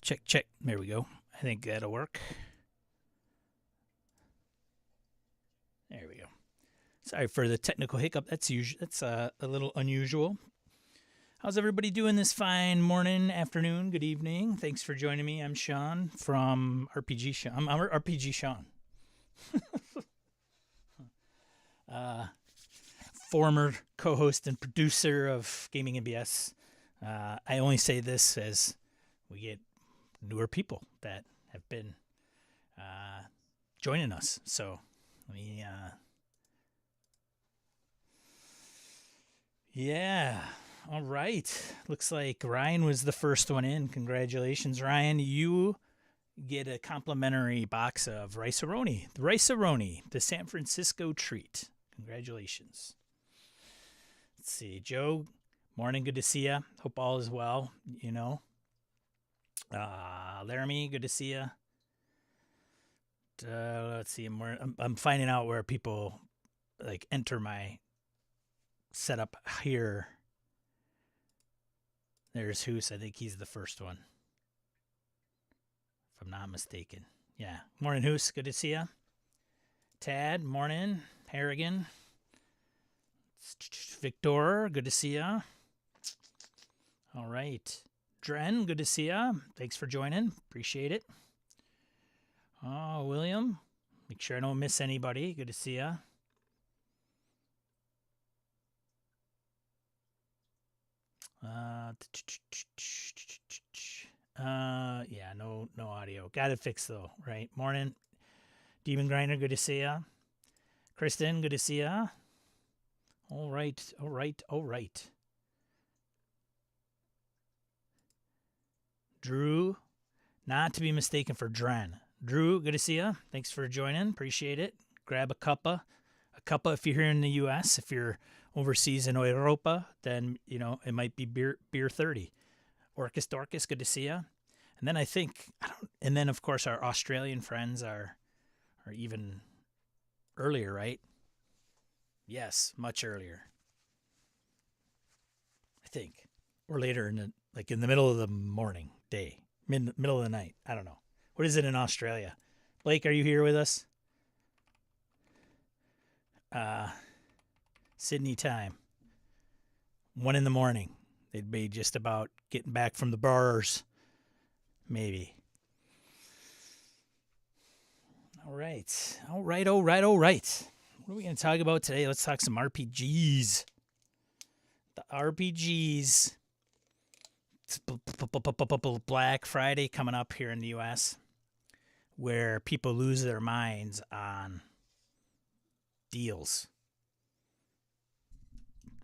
Check. There we go. I think that'll work. There we go. Sorry for the technical hiccup. That's a little unusual. How's everybody doing this fine morning, afternoon, good evening? Thanks for joining me. I'm Sean from RPG Sean. I'm RPG Sean. Former co-host and producer of Gaming MBS. I only say this as we get newer people that have been joining us. So let me, yeah. All right. Looks like Ryan was the first one in. Congratulations, Ryan. You get a complimentary box of Rice-A-Roni. The Rice-A-Roni, the San Francisco treat. Congratulations. Let's see. Joe, morning. Good to see you. Hope all is well, you know. Laramie, good to see you. Let's see. I'm finding out where people like enter my setup here. There's Hoos. I think he's the first one, if I'm not mistaken. Yeah. Morning, Hoos. Good to see you. Tad, morning. Harrigan. Victor, good to see you. All right. Dren, good to see you. Thanks for joining. Appreciate it. Oh, William. Make sure I don't miss anybody. Good to see you. Yeah, no audio. Got it fixed though, right? Morning. Demon Grinder, good to see ya. Kristen, good to see ya. All right. Drew, not to be mistaken for Dren. Drew, good to see ya. Thanks for joining. Appreciate it. Grab a cuppa if you're here in the U.S. If you're overseas in Europa, then, you know, it might be beer 30. Orcus Dorcas, good to see ya. And then and then, of course, our Australian friends are even earlier, right? Yes, much earlier. I think. Or later in the middle of the morning, day, middle of the night. I don't know. What is it in Australia? Blake, are you here with us? Sydney time. 1 a.m. They'd be just about getting back from the bars. Maybe. All right. What are we going to talk about today? Let's talk some RPGs. The RPGs. It's Black Friday coming up here in the U.S., where people lose their minds on deals.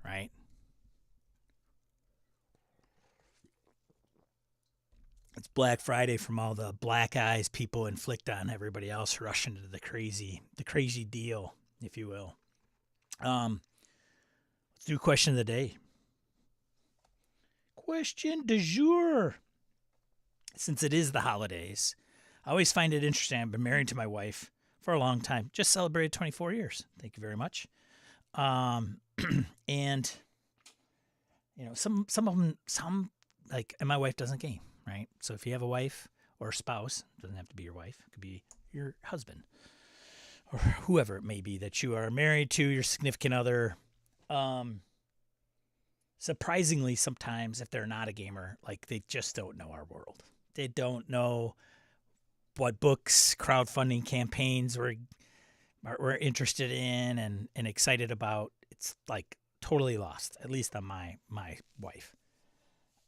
Right? It's Black Friday from all the black eyes people inflict on everybody else rushing to the crazy deal, if you will. Let's do question of the day. Question du jour. Since it is the holidays, I always find it interesting. I've been married to my wife for a long time. Just celebrated 24 years. Thank you very much. And you know, some of them, and my wife doesn't game, right? So if you have a wife or a spouse, it doesn't have to be your wife, it could be your husband or whoever it may be that you are married to, your significant other. Surprisingly, sometimes if they're not a gamer, like they just don't know our world. They don't know what books, crowdfunding campaigns we're interested in and excited about. It's like totally lost, at least on my wife.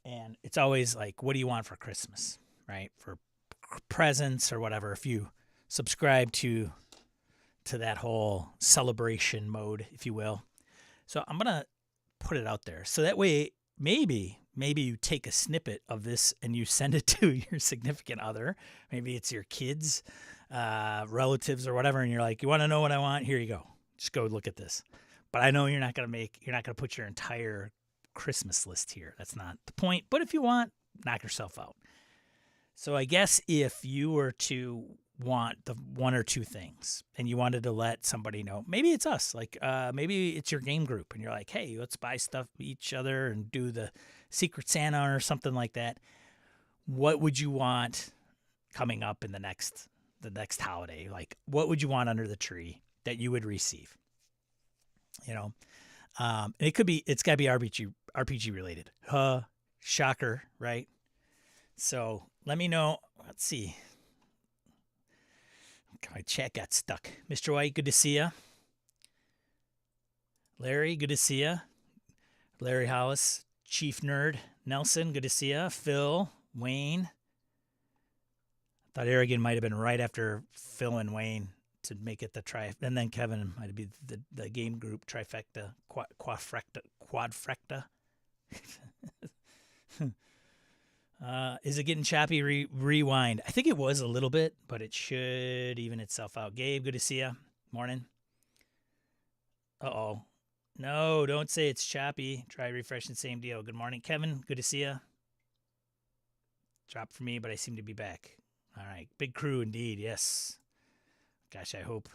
And it's always like, what do you want for Christmas, right? For presents or whatever, if you subscribe to that whole celebration mode, if you will. So I'm going to put it out there. So that way, maybe you take a snippet of this and you send it to your significant other. Maybe it's your kids, relatives or whatever. And you're like, you want to know what I want? Here you go. Just go look at this. But I know you're not going to put your entire Christmas list here. That's not the point. But if you want, knock yourself out. So I guess if you were to want the one or two things and you wanted to let somebody know, maybe it's us, like maybe it's your game group and you're like, hey, let's buy stuff each other and do the Secret Santa or something like that. what would you want coming up in the next holiday? Like, what would you want under the tree that you would receive? You know, it's got to be RPG related. Shocker, right? So let me know. Let's see. My chat got stuck. Mr. White, good to see you. Larry, good to see you. Larry Hollis, Chief Nerd. Nelson, good to see you. Phil, Wayne. I thought Aragon might have been right after Phil and Wayne to make it the and then Kevin might be the game group trifecta, quadfrecta. Is it getting choppy? Rewind. I think it was a little bit, but it should even itself out. Gabe, good to see you. Morning. Uh-oh. No, don't say it's choppy. Try refreshing, same deal. Good morning, Kevin. Good to see you. Dropped for me, but I seem to be back. All right. Big crew indeed. Yes. Gosh, I hope.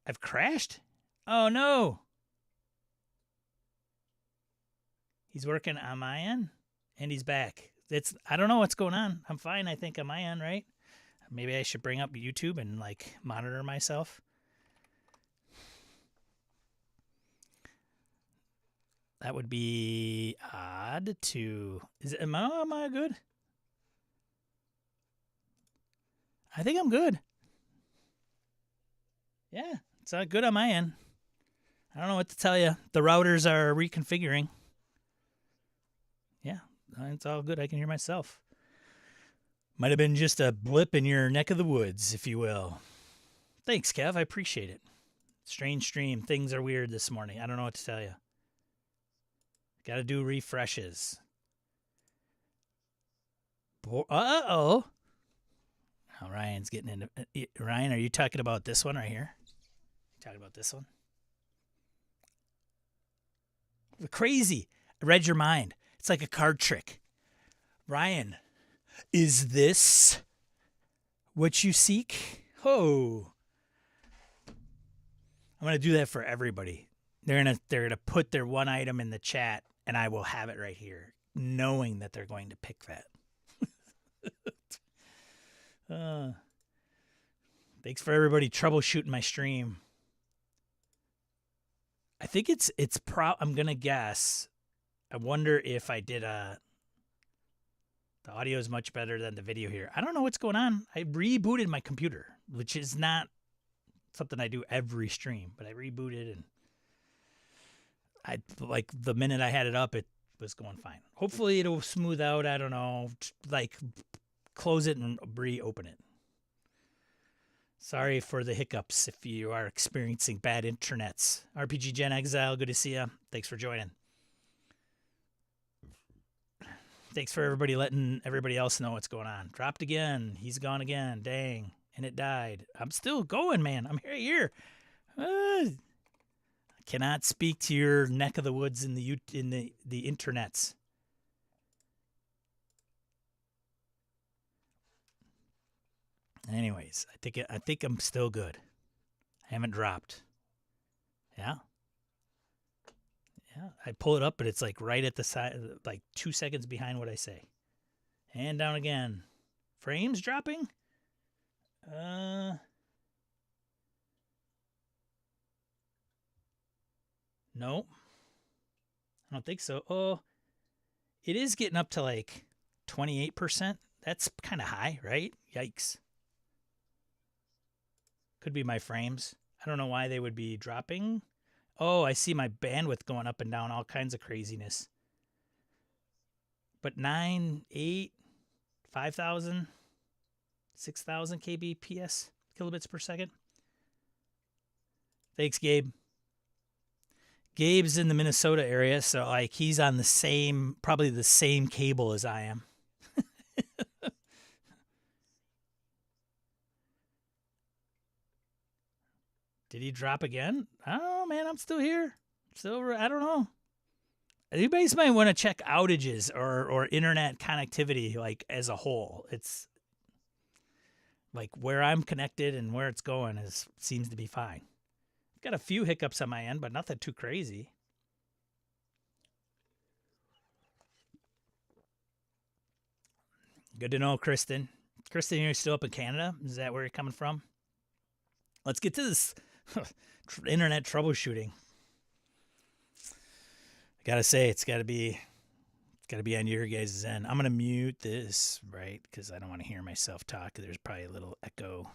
I've crashed? Oh, no. He's working on my end, and he's back. I don't know what's going on. I'm fine, I think, on my end, right? Maybe I should bring up YouTube and, like, monitor myself. That would be odd to... Am I good? I think I'm good. Yeah, it's good on my end. I don't know what to tell you. The routers are reconfiguring. Yeah, it's all good. I can hear myself. Might have been just a blip in your neck of the woods, if you will. Thanks, Kev. I appreciate it. Strange stream. Things are weird this morning. I don't know what to tell you. Got to do refreshes. Uh-oh. Oh, Ryan's getting into... Ryan, are you talking about this one right here? You talking about this one? Crazy. I read your mind. It's like a card trick. Ryan, is this what you seek? Oh. I'm going to do that for everybody. They're gonna put their one item in the chat, and I will have it right here, knowing that they're going to pick that. Thanks for everybody troubleshooting my stream. I think I'm gonna guess. I wonder if I did the audio is much better than the video here. I don't know what's going on. I rebooted my computer, which is not something I do every stream, but I rebooted and like the minute I had it up, it was going fine. Hopefully it'll smooth out. I don't know, like close it and reopen it. Sorry for the hiccups if you are experiencing bad internets. RPG Gen Exile, good to see you. Thanks for joining. Thanks for everybody letting everybody else know what's going on. Dropped again. He's gone again. Dang. And it died. I'm still going, man. I'm right here. I cannot speak to your neck of the woods in the internets. Anyways, I think I'm still good. I haven't dropped. Yeah. Yeah, I pull it up, but it's like right at the side, like 2 seconds behind what I say. And down again. Frames dropping? Nope. I don't think so. Oh, it is getting up to like 28%. That's kind of high, right? Yikes. Could be my frames. I don't know why they would be dropping. Oh, I see my bandwidth going up and down, all kinds of craziness. But 9, 8, 5,000, 6,000 kbps, kilobits per second. Thanks, Gabe. Gabe's in the Minnesota area, so like he's on probably the same cable as I am. Did he drop again? Oh, man, I'm still here. I don't know. You guys might want to check outages or internet connectivity, like, as a whole. It's like where I'm connected and where it's going seems to be fine. Got a few hiccups on my end, but nothing too crazy. Good to know, Kristen. Kristen, you're still up in Canada? Is that where you're coming from? Let's get to this internet troubleshooting. I gotta say, it's gotta be on your guys' end. I'm gonna mute this, right? Because I don't want to hear myself talk. There's probably a little echo,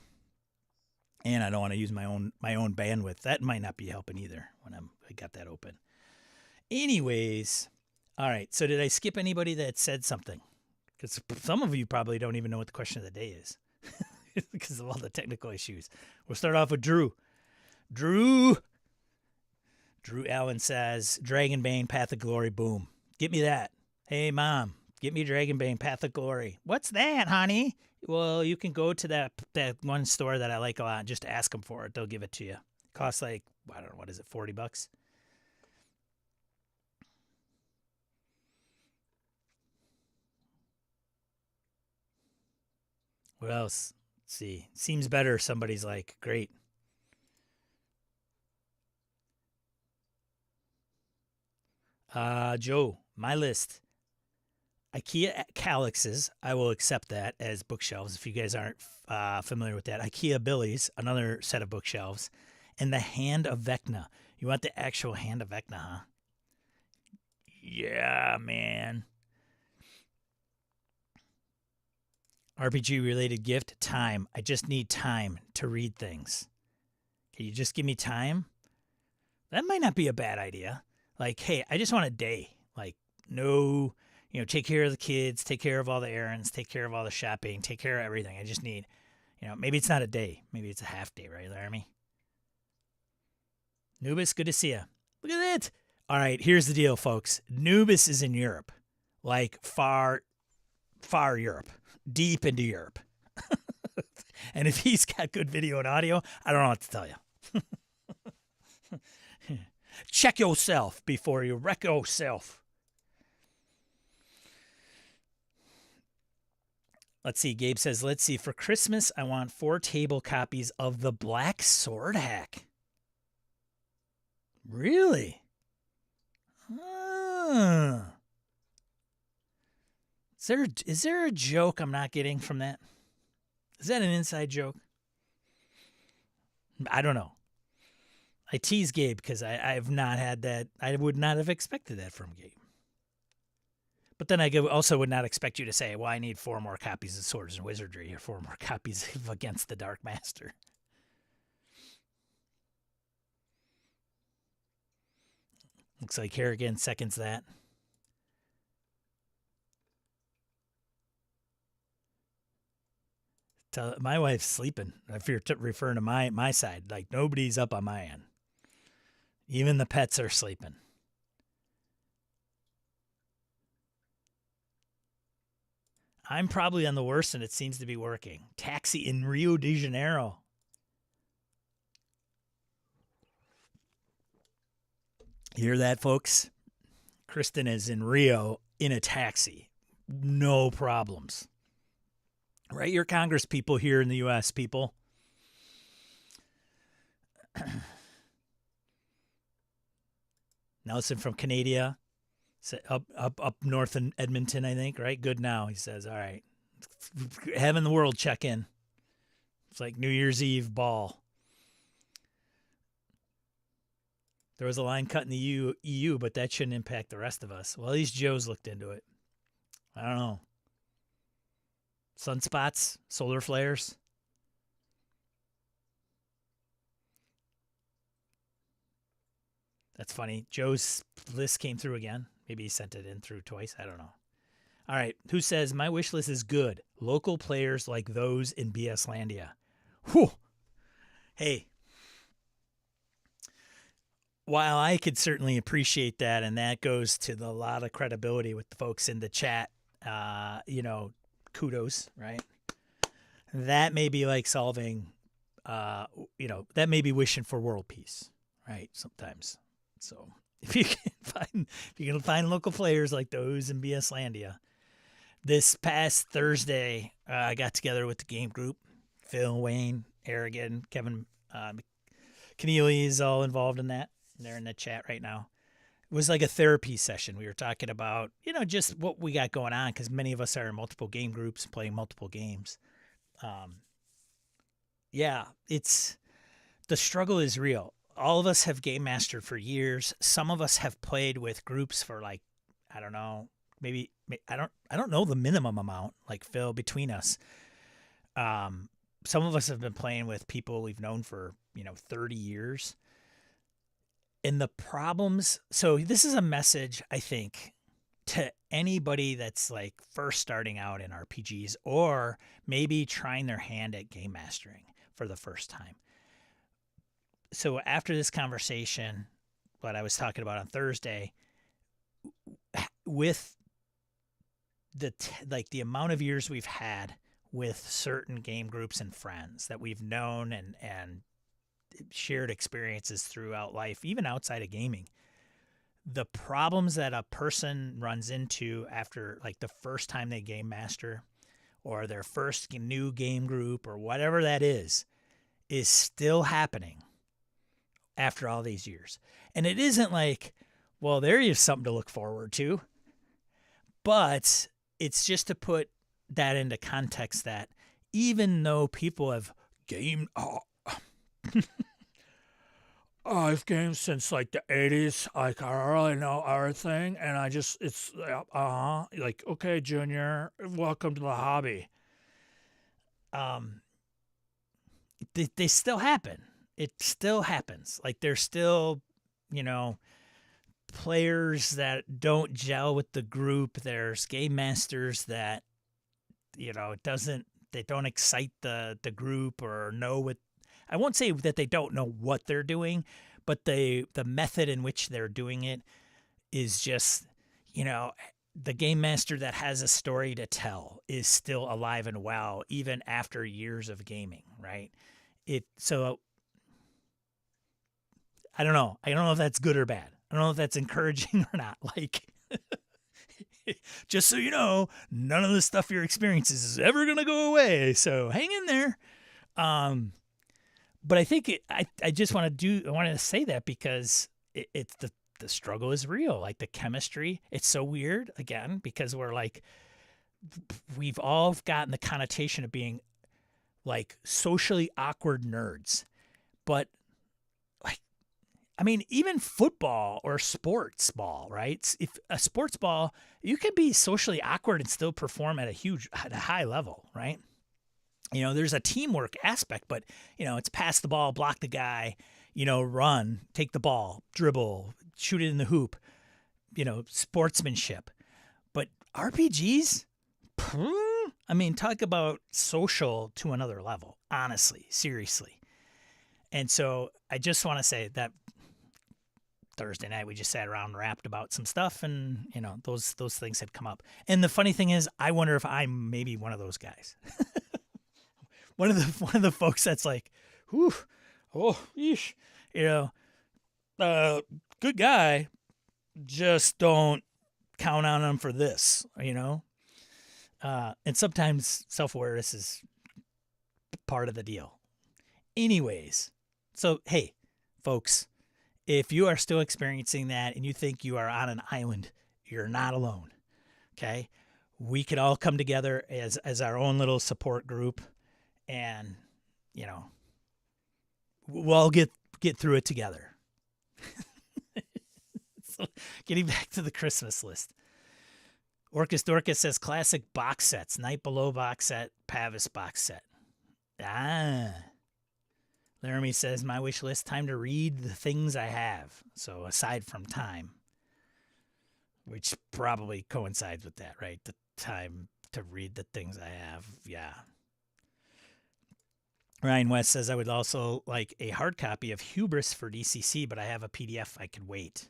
and I don't want to use my own bandwidth. That might not be helping either when I got that open. Anyways, all right. So did I skip anybody that said something? Because some of you probably don't even know what the question of the day is because of all the technical issues. We'll start off with Drew. Drew Allen says, Dragonbane, Path of Glory, boom. Get me that. Hey, Mom, get me Dragonbane, Path of Glory. What's that, honey? Well, you can go to that one store that I like a lot and just ask them for it. They'll give it to you. Costs like, I don't know, what is it, $40? What else? Let's see. Seems better. Somebody's like, great. Joe, my list. IKEA Calyxes, I will accept that as bookshelves if you guys aren't familiar with that. IKEA Billies, another set of bookshelves. And the Hand of Vecna. You want the actual Hand of Vecna, huh? Yeah, man. RPG related gift, time. I just need time to read things. Can you just give me time? That might not be a bad idea. Like, hey, I just want a day. Like, no, take care of the kids, take care of all the errands, take care of all the shopping, take care of everything. I just need, maybe it's not a day. Maybe it's a half day, right, Laramie? Nubis, good to see you. Look at that. All right, here's the deal, folks. Nubis is in Europe, like far, far Europe, deep into Europe. And if he's got good video and audio, I don't know what to tell you. Check yourself before you wreck yourself. Let's see. Gabe says, let's see. For Christmas, I want 4 table copies of The Black Sword Hack. Really? Is there a joke I'm not getting from that? Is that an inside joke? I don't know. I tease Gabe because I've not had that. I would not have expected that from Gabe. But then I also would not expect you to say, well, I need 4 more copies of Swords and Wizardry or 4 more copies of Against the Dark Master. Looks like Harrigan seconds that. My wife's sleeping. If you're referring to my side, like nobody's up on my end. Even the pets are sleeping. I'm probably on the worst, and it seems to be working. Taxi in Rio de Janeiro. You hear that, folks? Kristen is in Rio in a taxi. No problems. Right, your Congress people here in the U.S., people. Nelson from Canada, up north in Edmonton, I think, right? Good now, he says. All right. Having the world check in. It's like New Year's Eve ball. There was a line cut in the EU, but that shouldn't impact the rest of us. Well, at least Joe's looked into it. I don't know. Sunspots, solar flares. That's funny. Joe's list came through again. Maybe he sent it in through twice. I don't know. All right. Who says my wish list is good? Local players like those in BS Landia. Whew. Hey. While I could certainly appreciate that, and that goes to a lot of credibility with the folks in the chat, kudos, right? That may be like solving, that may be wishing for world peace, right? Sometimes. So if you can find local players like those in BS Landia. This past Thursday, I got together with the game group. Phil, Wayne, Aragon, Kevin, Keneally is all involved in that. They're in the chat right now. was like a therapy session. We were talking about, just what we got going on, because many of us are in multiple game groups playing multiple games. Yeah, the struggle is real. All of us have game mastered for years. Some of us have played with groups for like, I don't know, maybe I don't know the minimum amount, like Phil, between us. Some of us have been playing with people we've known for 30 years. And the problems, so this is a message, I think, to anybody that's like first starting out in RPGs or maybe trying their hand at game mastering for the first time. So after this conversation, what I was talking about on Thursday, with the amount of years we've had with certain game groups and friends that we've known and shared experiences throughout life, even outside of gaming, the problems that a person runs into after like the first time they game master or their first new game group or whatever that is still happening after all these years. And it isn't like, well, there is something to look forward to, but it's just to put that into context that even though people have gamed, I've gamed since like the 80s. Like, I really know everything. And like, okay, Junior, welcome to the hobby. They still happen. It still happens. Like, there's still, players that don't gel with the group. There's game masters that, they don't excite the group or know what. I won't say that they don't know what they're doing, but the method in which they're doing it is just, the game master that has a story to tell is still alive and well, even after years of gaming, right? So I don't know. I don't know if that's good or bad. I don't know if that's encouraging or not. Like, just so you know, none of the stuff you're experiencing is ever going to go away. So hang in there. But I think I just wanted to say that because it's the struggle is real. Like the chemistry, it's so weird again, because we've all gotten the connotation of being like socially awkward nerds. But even football or sports ball, right? If a sports ball, you can be socially awkward and still perform at a high level, right? There's a teamwork aspect, but, it's pass the ball, block the guy, run, take the ball, dribble, shoot it in the hoop, sportsmanship. But RPGs, talk about social to another level, honestly, seriously. And so I just want to say that Thursday night we just sat around and rapped about some stuff, and those things had come up. And the funny thing is, I wonder if I'm maybe one of those guys. one of the folks that's like, whew, oh, yeesh, good guy, just don't count on him for this, and sometimes self-awareness is part of the deal. Anyways, so hey, folks, if you are still experiencing that and you think you are on an island, you're not alone. Okay, we could all come together as our own little support group, and we'll all get through it together. So, getting back to the Christmas list. Orcus Dorcas says classic box sets: Night Below box set, Pavis box set. Laramie says, my wish list, time to read the things I have. So aside from time, which probably coincides with that, right? The time to read the things I have. Yeah. Ryan West says, I would also like a hard copy of Hubris for DCC, but I have a PDF. I could wait.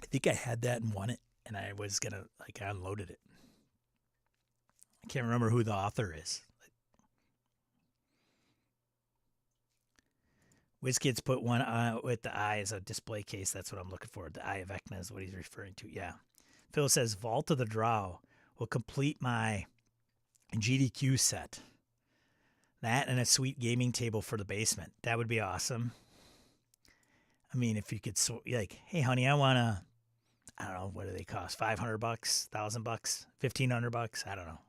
I think I had that and won it, and I was going to, I unloaded it. I can't remember who the author is. WizKids put one with the eye as a display case. That's what I'm looking for. The Eye of Vecna is what he's referring to. Yeah. Phil says, Vault of the Drow will complete my GDQ set. That and a sweet gaming table for the basement. That would be awesome. I mean, if you could, like, hey, honey, I want to, I don't know, what do they cost? $500, $1,000, $1,500? I don't know.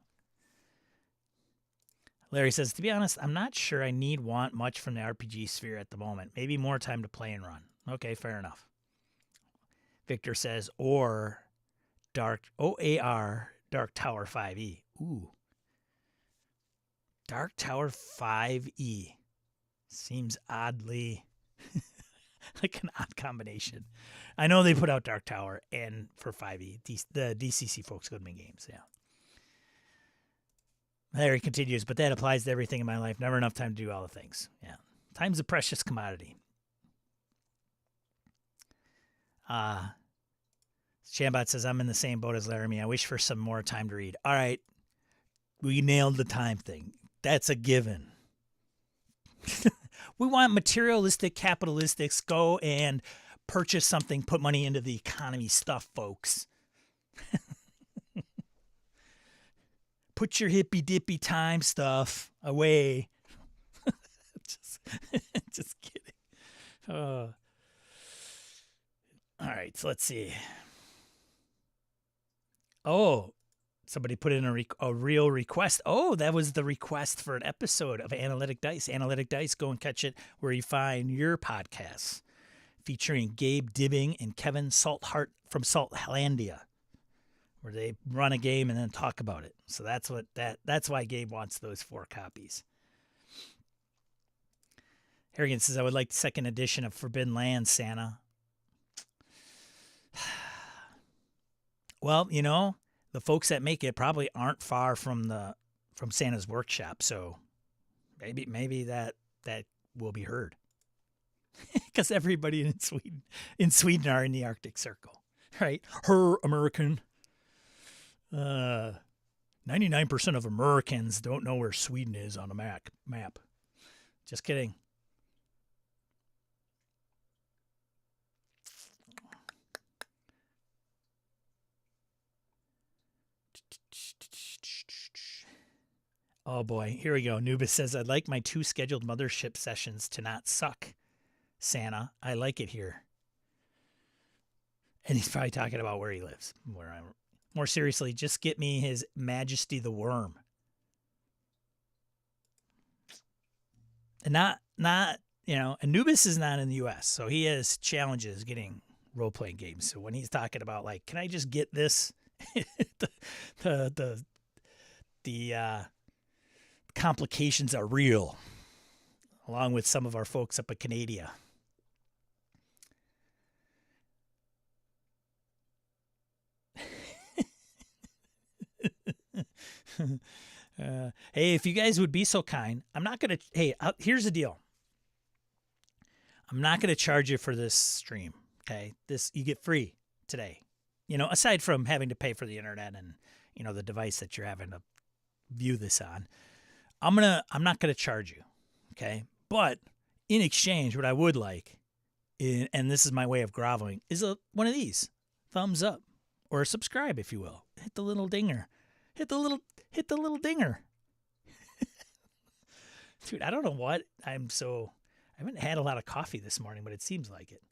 Larry says, to be honest, I'm not sure I want much from the RPG sphere at the moment. Maybe more time to play and run. Okay, fair enough. Victor says, or OAR Dark Tower 5e. Ooh. Dark Tower 5e. Seems oddly like an odd combination. I know they put out Dark Tower and for 5e. The DCC folks Goodman Games, yeah. Larry continues, but that applies to everything in my life. Never enough time to do all the things. Yeah. Time's a precious commodity. Shambot says, I'm in the same boat as Laramie. I wish for some more time to read. All right. We nailed the time thing. That's a given. We want materialistic capitalistics. Go and purchase something, put money into the economy stuff, folks. Put your hippy dippy time stuff away. just kidding. All right, so let's see. Oh, somebody put in a real request. Oh, that was the request for an episode of Analytic Dice. Analytic Dice, go and catch it where you find your podcasts, featuring Gabe Dibbing and Kevin Salthart from Saltlandia, where they run a game and then talk about it. So that's why Gabe wants those 4 copies. Harrigan says, I would like the second edition of Forbidden Lands, Santa. Well, you know, the folks that make it probably aren't far from Santa's workshop, so maybe that will be heard. Because everybody in Sweden are in the Arctic Circle, right? Her American. 99% of Americans don't know where Sweden is on a map. Just kidding. Oh boy, here we go. Nubis says, I'd like my 2 scheduled mothership sessions to not suck. Santa, I like it here. And he's probably talking about where he lives. More seriously, just get me His Majesty the Worm. And not Anubis is not in the U.S., so he has challenges getting role-playing games. So when he's talking about, like, can I just get this? the complications are real, along with some of our folks up in Canada. Hey, if you guys would be so kind, here's the deal. I'm not going to charge you for this stream. Okay. You get free today, aside from having to pay for the internet and, the device that you're having to view this on. I'm not going to charge you. Okay. But in exchange, what I would like, and this is my way of groveling, is one of these thumbs up or subscribe, if you will. Hit the little dinger. Hit the little dinger. Dude, I don't know what. I haven't had a lot of coffee this morning, but it seems like it.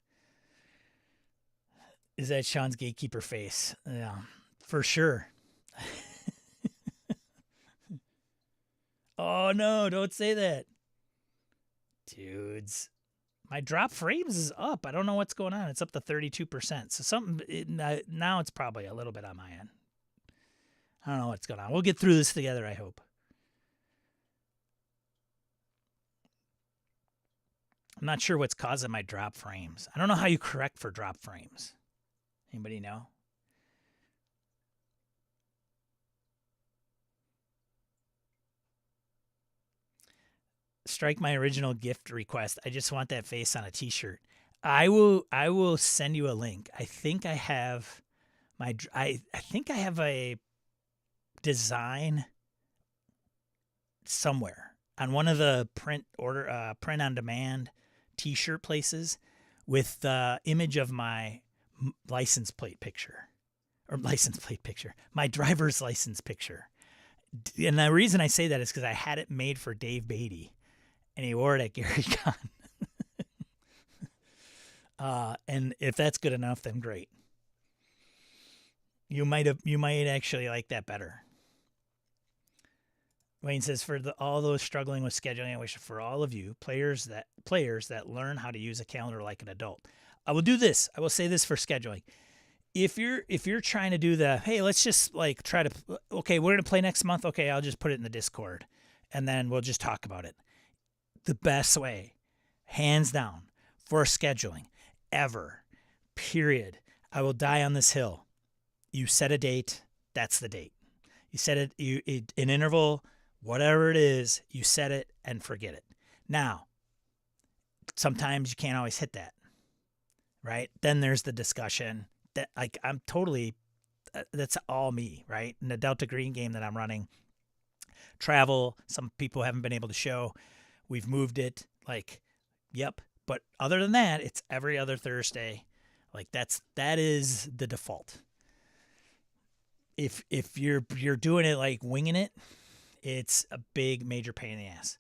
Is that Sean's gatekeeper face? Yeah, for sure. Oh, no, don't say that. Dudes, my drop frames is up. I don't know what's going on. It's up to 32%. So now it's probably a little bit on my end. I don't know what's going on. We'll get through this together, I hope. I'm not sure what's causing my drop frames. I don't know how you correct for drop frames. Anybody know? Strike my original gift request. I just want that face on a t-shirt. I will send you a link. I think I have a design somewhere on one of the print on demand t-shirt places with the image of my license plate picture, my driver's license picture. And the reason I say that is because I had it made for Dave Beatty, and he wore it at GaryCon. And if that's good enough, then great. You might actually like that better. Wayne says, for all those struggling with scheduling, I wish for all of you players that learn how to use a calendar like an adult. I will do this. I will say this for scheduling. If you're trying to do the, hey, let's just like try to, okay, we're gonna play next month. Okay, I'll just put it in the Discord, and then we'll just talk about it. The best way, hands down, for scheduling ever, period. I will die on this hill. You set a date. That's the date. You set it. An interval. Whatever it is, you set it and forget it. Now, sometimes you can't always hit that, right? Then there's the discussion that that's all me, right? In the Delta Green game that I'm running, travel, some people haven't been able to show. We've moved it, yep. But other than that, it's every other Thursday. That is the default. If you're doing it like winging it, it's a big major pain in the ass.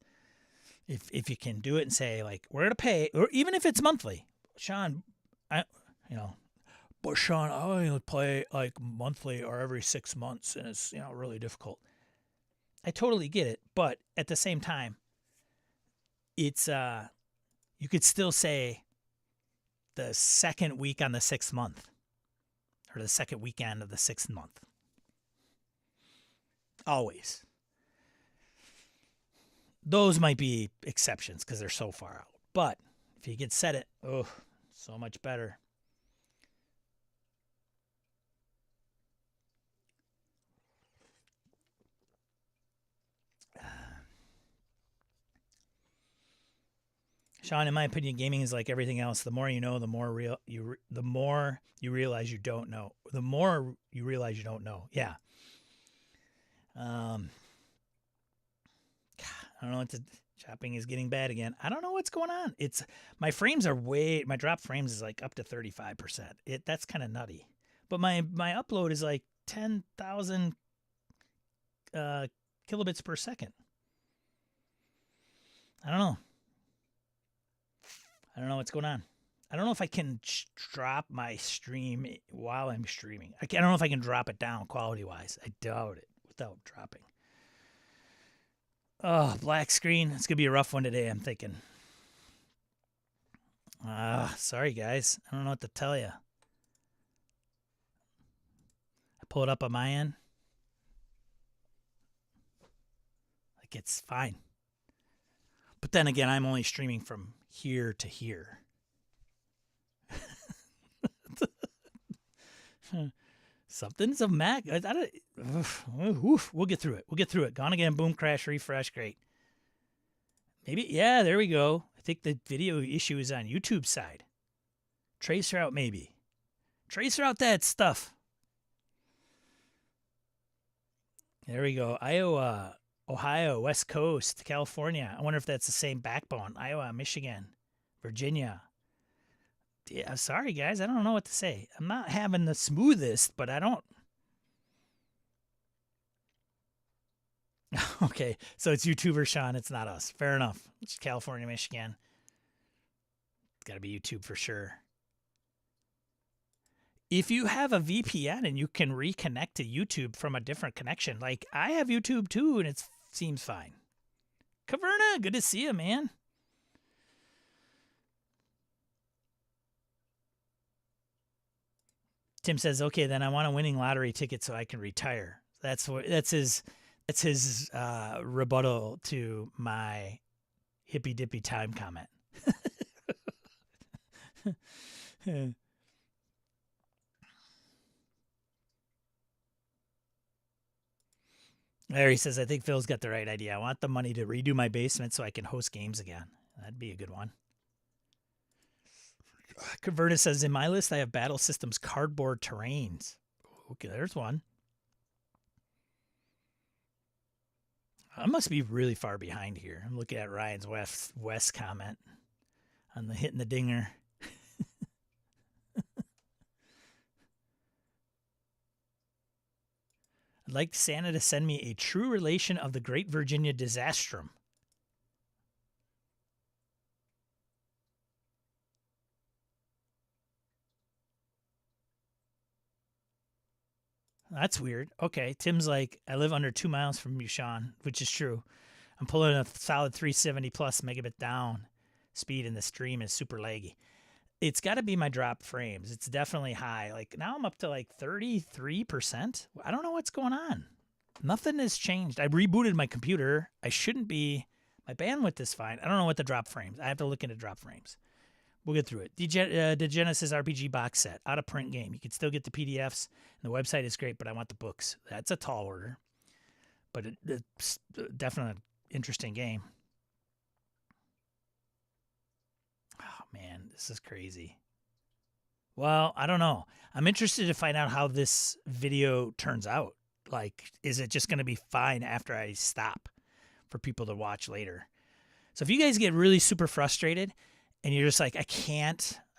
If you can do it and say we're gonna pay, or even if it's monthly, Sean, but Sean, I only play monthly or every 6 months, and it's really difficult. I totally get it, but at the same time, it's you could still say the second week on the 6th month, or the second weekend of the 6th month. Always. Those might be exceptions because they're so far out. But if you can set it, so much better. Sean, in my opinion, gaming is like everything else. The more you know, the more you realize you don't know. The more you realize you don't know. Yeah. I don't know chopping is getting bad again. I don't know what's going on. My frames are my drop frames is up to 35%. That's kind of nutty. But my upload is 10,000 kilobits per second. I don't know what's going on. I don't know if I can drop my stream while I'm streaming. I don't know if I can drop it down quality-wise. I doubt it without dropping. Oh, black screen. It's going to be a rough one today, I'm thinking. Sorry, guys. I don't know what to tell you. I pull it up on my end. It's fine. But then again, I'm only streaming from here to here. Something's a Mac. We'll get through it. Gone again. Boom, crash, refresh. Great. Maybe. Yeah, there we go. I think the video issue is on YouTube side. Tracer out, maybe. Tracer out that stuff. There we go. Iowa, Ohio, West Coast, California. I wonder if that's the same backbone. Iowa, Michigan, Virginia. Yeah, sorry, guys. I don't know what to say. I'm not having the smoothest, but I don't. Okay, so it's YouTuber Sean. It's not us. Fair enough. It's California, Michigan. It's got to be YouTube for sure. If you have a VPN and you can reconnect to YouTube from a different connection, I have YouTube too, and it seems fine. Caverna, good to see you, man. Tim says, "Okay, then I want a winning lottery ticket so I can retire." That's his rebuttal to my hippy dippy time comment. Larry says, "I think Phil's got the right idea. I want the money to redo my basement so I can host games again." That'd be a good one. Caverna says, "In my list, I have Battle Systems cardboard terrains." Okay, there's one. I must be really far behind here. I'm looking at Ryan's West comment on the hitting the dinger. I'd like Santa to send me a true relation of the Great Virginia Disastrum. That's weird. Okay, Tim's like, I live under 2 miles from you, Sean, which is true. I'm pulling a solid 370 plus megabit down speed, and the stream is super laggy. It's got to be my drop frames. It's definitely high. Like now I'm up to like 33%. I don't know what's going on. Nothing has changed. I rebooted my computer. I shouldn't be. My bandwidth is fine. I don't know what the drop frames. I have to look into drop frames. We'll get through it. The Genesis RPG box set, out of print game. You can still get the PDFs, and the website is great, but I want the books. That's a tall order, but it's definitely an interesting game. Oh, man, this is crazy. Well, I don't know. I'm interested to find out how this video turns out. Like, is it just going to be fine after I stop for people to watch later? So if you guys get really super frustrated and you're just like, I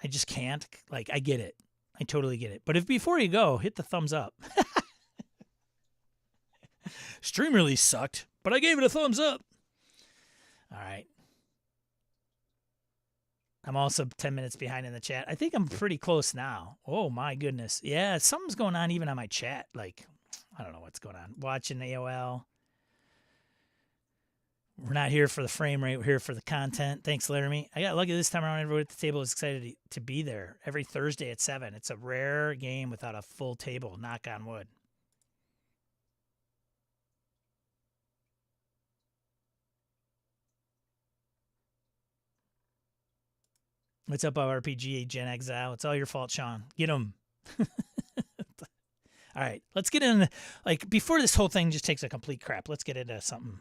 just can't, like, I get it. I totally get it. But if before you go, hit the thumbs up. Stream really sucked, but I gave it a thumbs up. All right. I'm also 10 minutes behind in the chat. I think I'm pretty close now. Oh, my goodness. Yeah, something's going on even on my chat. Like, I don't know what's going on. Watching AOL. We're not here for the frame rate. We're here for the content. Thanks, Laramie. I got lucky this time around. Everybody at the table is excited to be there every Thursday at 7. It's a rare game without a full table. Knock on wood. What's up, RPG Gen Exile? It's all your fault, Sean. Get him. All right, let's get in. Like before this whole thing just takes a complete crap. Let's get into something.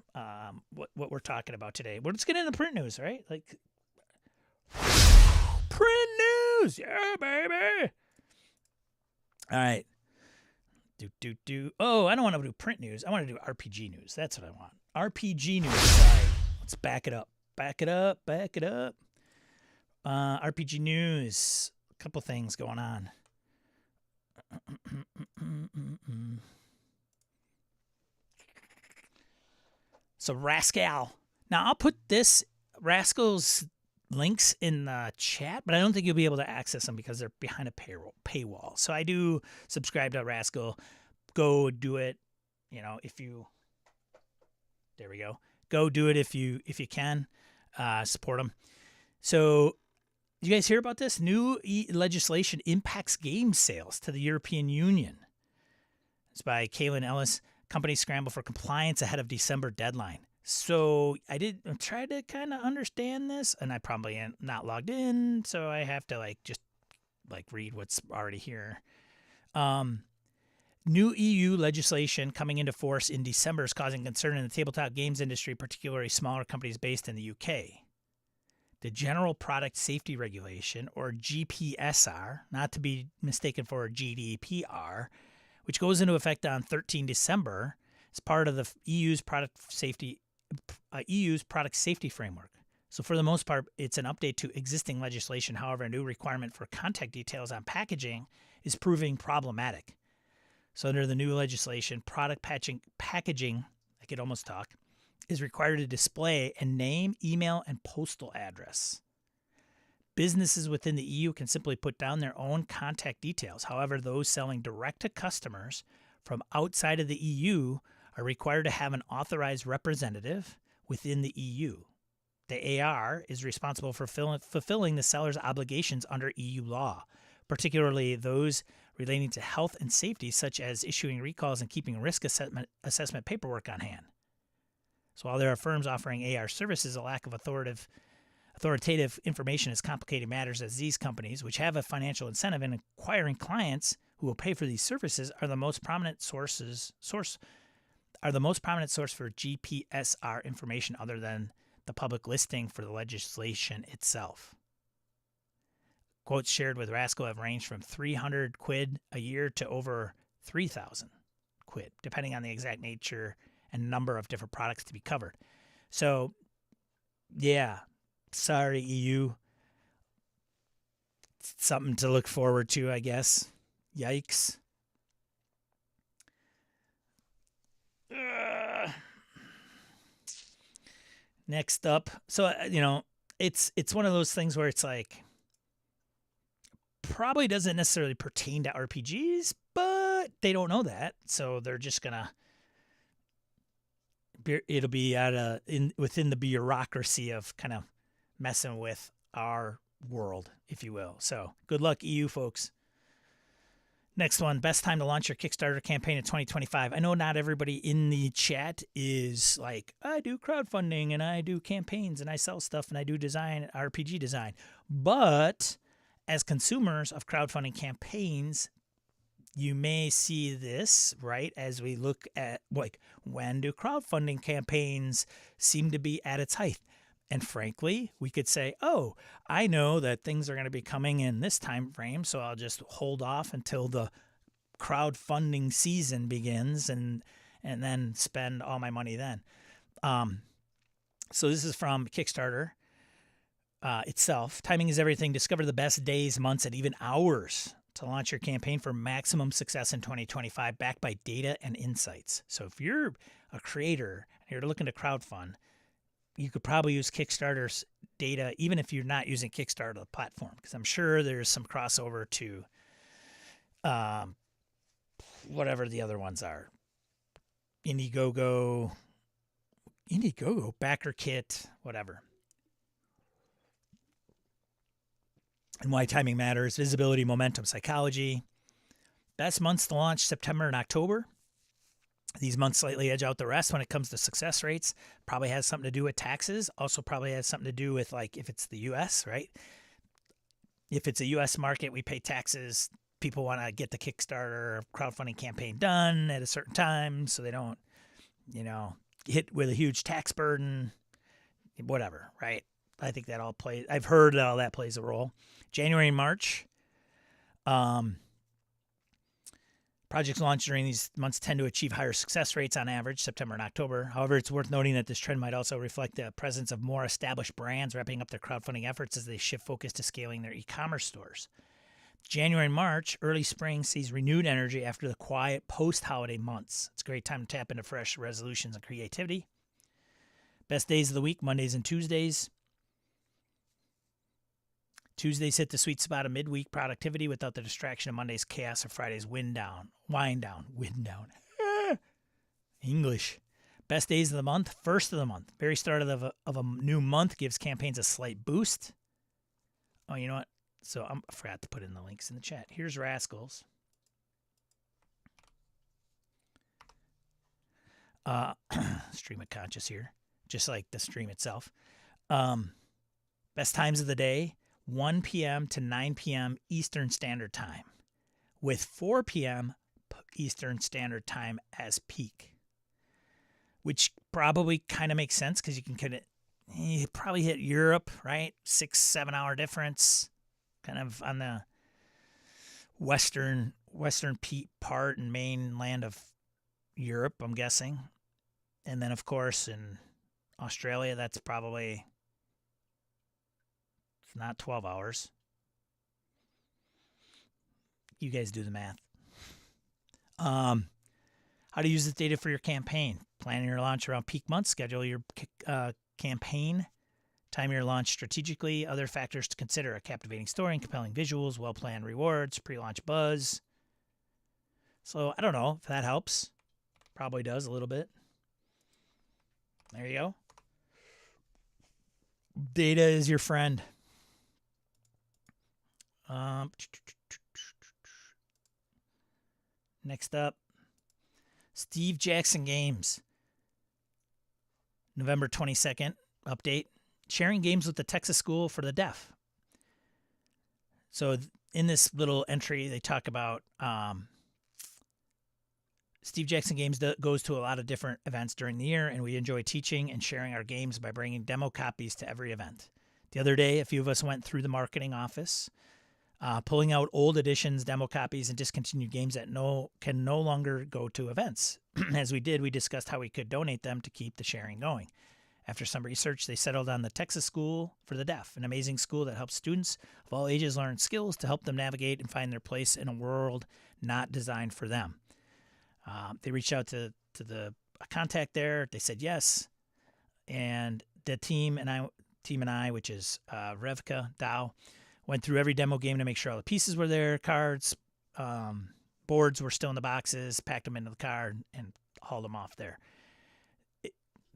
What we're talking about today. Let's get into print news, right? Like print news, yeah, baby. All right. Oh, I don't want to do print news. I want to do RPG news. That's what I want. RPG news. Sorry. Let's back it up. Back it up. Back it up. RPG news. A couple things going on. So Rascal. Now I'll put this Rascal's links in the chat, but I don't think you'll be able to access them because they're behind a paywall. So I do subscribe to Rascal. Go do it. You know, if you. There we go. Go do it if you can. Support them. So. Did you guys hear about this? New legislation impacts game sales to the European Union. It's by Kaylin Ellis. Companies scramble for compliance ahead of December deadline. So I did try to kind of understand this, and I probably am not logged in, so I have to just read what's already here. New EU legislation coming into force in December is causing concern in the tabletop games industry, particularly smaller companies based in the UK. The General Product Safety Regulation, or GPSR, not to be mistaken for GDPR, which goes into effect on 13 December, is part of the EU's product safety framework. So for the most part, it's an update to existing legislation. However, a new requirement for contact details on packaging is proving problematic. So under the new legislation, product packaging, I could almost talk, is required to display a name, email, and postal address. Businesses within the EU can simply put down their own contact details. However, those selling direct to customers from outside of the EU are required to have an authorized representative within the EU. The AR is responsible for fulfilling the seller's obligations under EU law, particularly those relating to health and safety, such as issuing recalls and keeping risk assessment paperwork on hand. So while there are firms offering AR services, a lack of authoritative information is complicated matters, as these companies, which have a financial incentive in acquiring clients who will pay for these services, are the most prominent source for GPSR information other than the public listing for the legislation itself. Quotes shared with Rascal have ranged from 300 quid a year to over 3,000 quid, depending on the exact nature and number of different products to be covered. So, yeah, sorry, EU. Something to look forward to, I guess. Yikes. Next up. So, it's one of those things where it's like, probably doesn't necessarily pertain to RPGs, but they don't know that, so they're just gonna. It'll be within the bureaucracy of kind of messing with our world, if you will. So good luck, EU folks. Next one, best time to launch your Kickstarter campaign in 2025. I know not everybody in the chat is like, I do crowdfunding and I do campaigns and I sell stuff and I do design, RPG design. But as consumers of crowdfunding campaigns, you may see this, right, as we look at, like, when do crowdfunding campaigns seem to be at its height? And frankly, we could say, oh, I know that things are going to be coming in this time frame, so I'll just hold off until the crowdfunding season begins and then spend all my money then. So this is from Kickstarter itself. Timing is everything. Discover the best days, months, and even hours to launch your campaign for maximum success in 2025, backed by data and insights. So if you're a creator and you're looking to crowdfund, you could probably use Kickstarter's data, even if you're not using Kickstarter, the platform, because I'm sure there's some crossover to whatever the other ones are. Indiegogo, BackerKit, whatever. And why timing matters: visibility, momentum, psychology. Best months to launch: September and October. These months slightly edge out the rest when it comes to success rates. Probably has something to do with taxes. Also probably has something to do with, like, if it's the U.S., right? If it's a U.S. market, we pay taxes. People want to get the Kickstarter crowdfunding campaign done at a certain time so they don't, hit with a huge tax burden, whatever, right? I think that all plays. I've heard that all that plays a role. January and March. Projects launched during these months tend to achieve higher success rates on average, September and October. However, it's worth noting that this trend might also reflect the presence of more established brands wrapping up their crowdfunding efforts as they shift focus to scaling their e-commerce stores. January and March, early spring, sees renewed energy after the quiet post-holiday months. It's a great time to tap into fresh resolutions and creativity. Best days of the week: Mondays and Tuesdays. Tuesdays hit the sweet spot of midweek productivity without the distraction of Monday's chaos or Friday's wind down. English. Best days of the month: first of the month. Very start of a new month gives campaigns a slight boost. Oh, you know what? So I forgot to put in the links in the chat. Here's Rascals. Stream of conscious here, just like the stream itself. Best times of the day: 1 p.m. to 9 p.m. Eastern Standard Time, with 4 p.m. Eastern Standard Time as peak, which probably kind of makes sense because you can probably hit Europe, right? 6-7 hour difference, kind of on the western part and mainland of Europe, I'm guessing. And then, of course, in Australia, that's probably not 12 hours. You guys do the math. How to use this data for your campaign: planning your launch around peak months, schedule your campaign, time your launch strategically. Other factors to consider: a captivating story and compelling visuals, well-planned rewards, pre-launch buzz. So I don't know if that helps. Probably does a little bit. There you go. Data is your friend. Next up, Steve Jackson Games. November 22nd update: sharing games with the Texas School for the Deaf. So in this little entry, they talk about Steve Jackson Games goes to a lot of different events during the year, and we enjoy teaching and sharing our games by bringing demo copies to every event. The other day, a few of us went through the marketing office, pulling out old editions, demo copies, and discontinued games that can no longer go to events. As we did, we discussed how we could donate them to keep the sharing going. After some research, they settled on the Texas School for the Deaf, an amazing school that helps students of all ages learn skills to help them navigate and find their place in a world not designed for them. They reached out to the contact there. They said yes, and the team and I, which is Revka Dow, Went through every demo game to make sure all the pieces were there, cards, boards were still in the boxes, packed them into the car, and hauled them off there.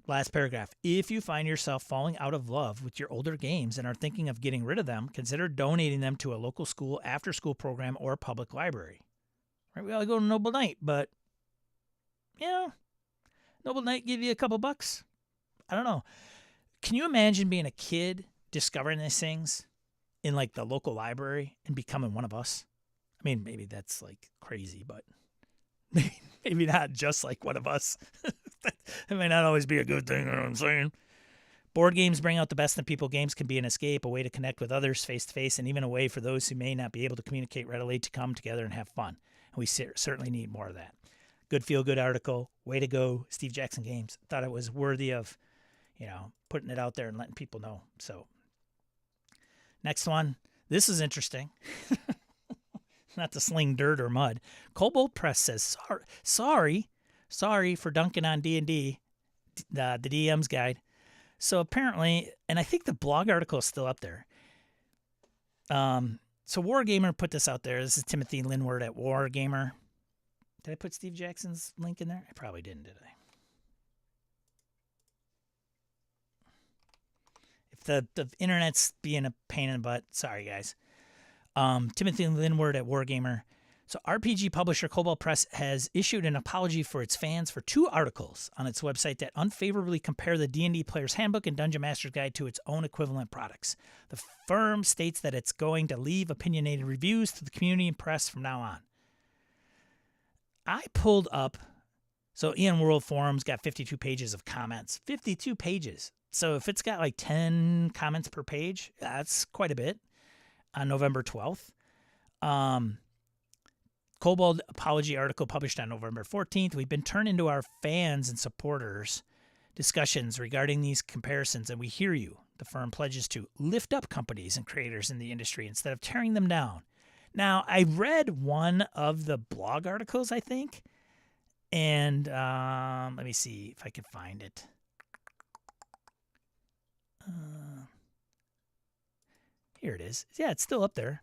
Last paragraph. If you find yourself falling out of love with your older games and are thinking of getting rid of them, consider donating them to a local school, after-school program, or public library. Right? We all go to Noble Knight, but, Noble Knight give you a couple bucks. I don't know. Can you imagine being a kid discovering these things in, like, the local library and becoming one of us? I mean, maybe that's, like, crazy, but maybe not just like one of us. It may not always be a good thing, you know what I'm saying? Board games bring out the best in people. Games can be an escape, a way to connect with others face-to-face, and even a way for those who may not be able to communicate readily to come together and have fun. And we certainly need more of that. Good feel-good article. Way to go, Steve Jackson Games. Thought it was worthy of, putting it out there and letting people know. So, next one. This is interesting. Not to sling dirt or mud. Cobalt Press says, sorry for dunking on D&D, the DM's guide. So apparently, and I think the blog article is still up there. So Wargamer put this out there. This is Timothy Linward at Wargamer. Did I put Steve Jackson's link in there? I probably didn't, did I? If the internet's being a pain in the butt, sorry guys. Timothy Linward at Wargamer. So RPG publisher Cobalt Press has issued an apology for its fans for 2 articles on its website that unfavorably compare the D&D Player's Handbook and Dungeon Master's Guide to its own equivalent products. The firm states that it's going to leave opinionated reviews to the community and press from now on. I pulled up, so Ian World Forum's got 52 pages of comments. 52 pages. So if it's got like 10 comments per page, that's quite a bit. On November 12th. Kobold apology article published on November 14th. We've been turned into our fans and supporters discussions regarding these comparisons, and we hear you. The firm pledges to lift up companies and creators in the industry instead of tearing them down. Now, I read one of the blog articles, I think, and let me see if I can find it. Here it is. Yeah, it's still up there.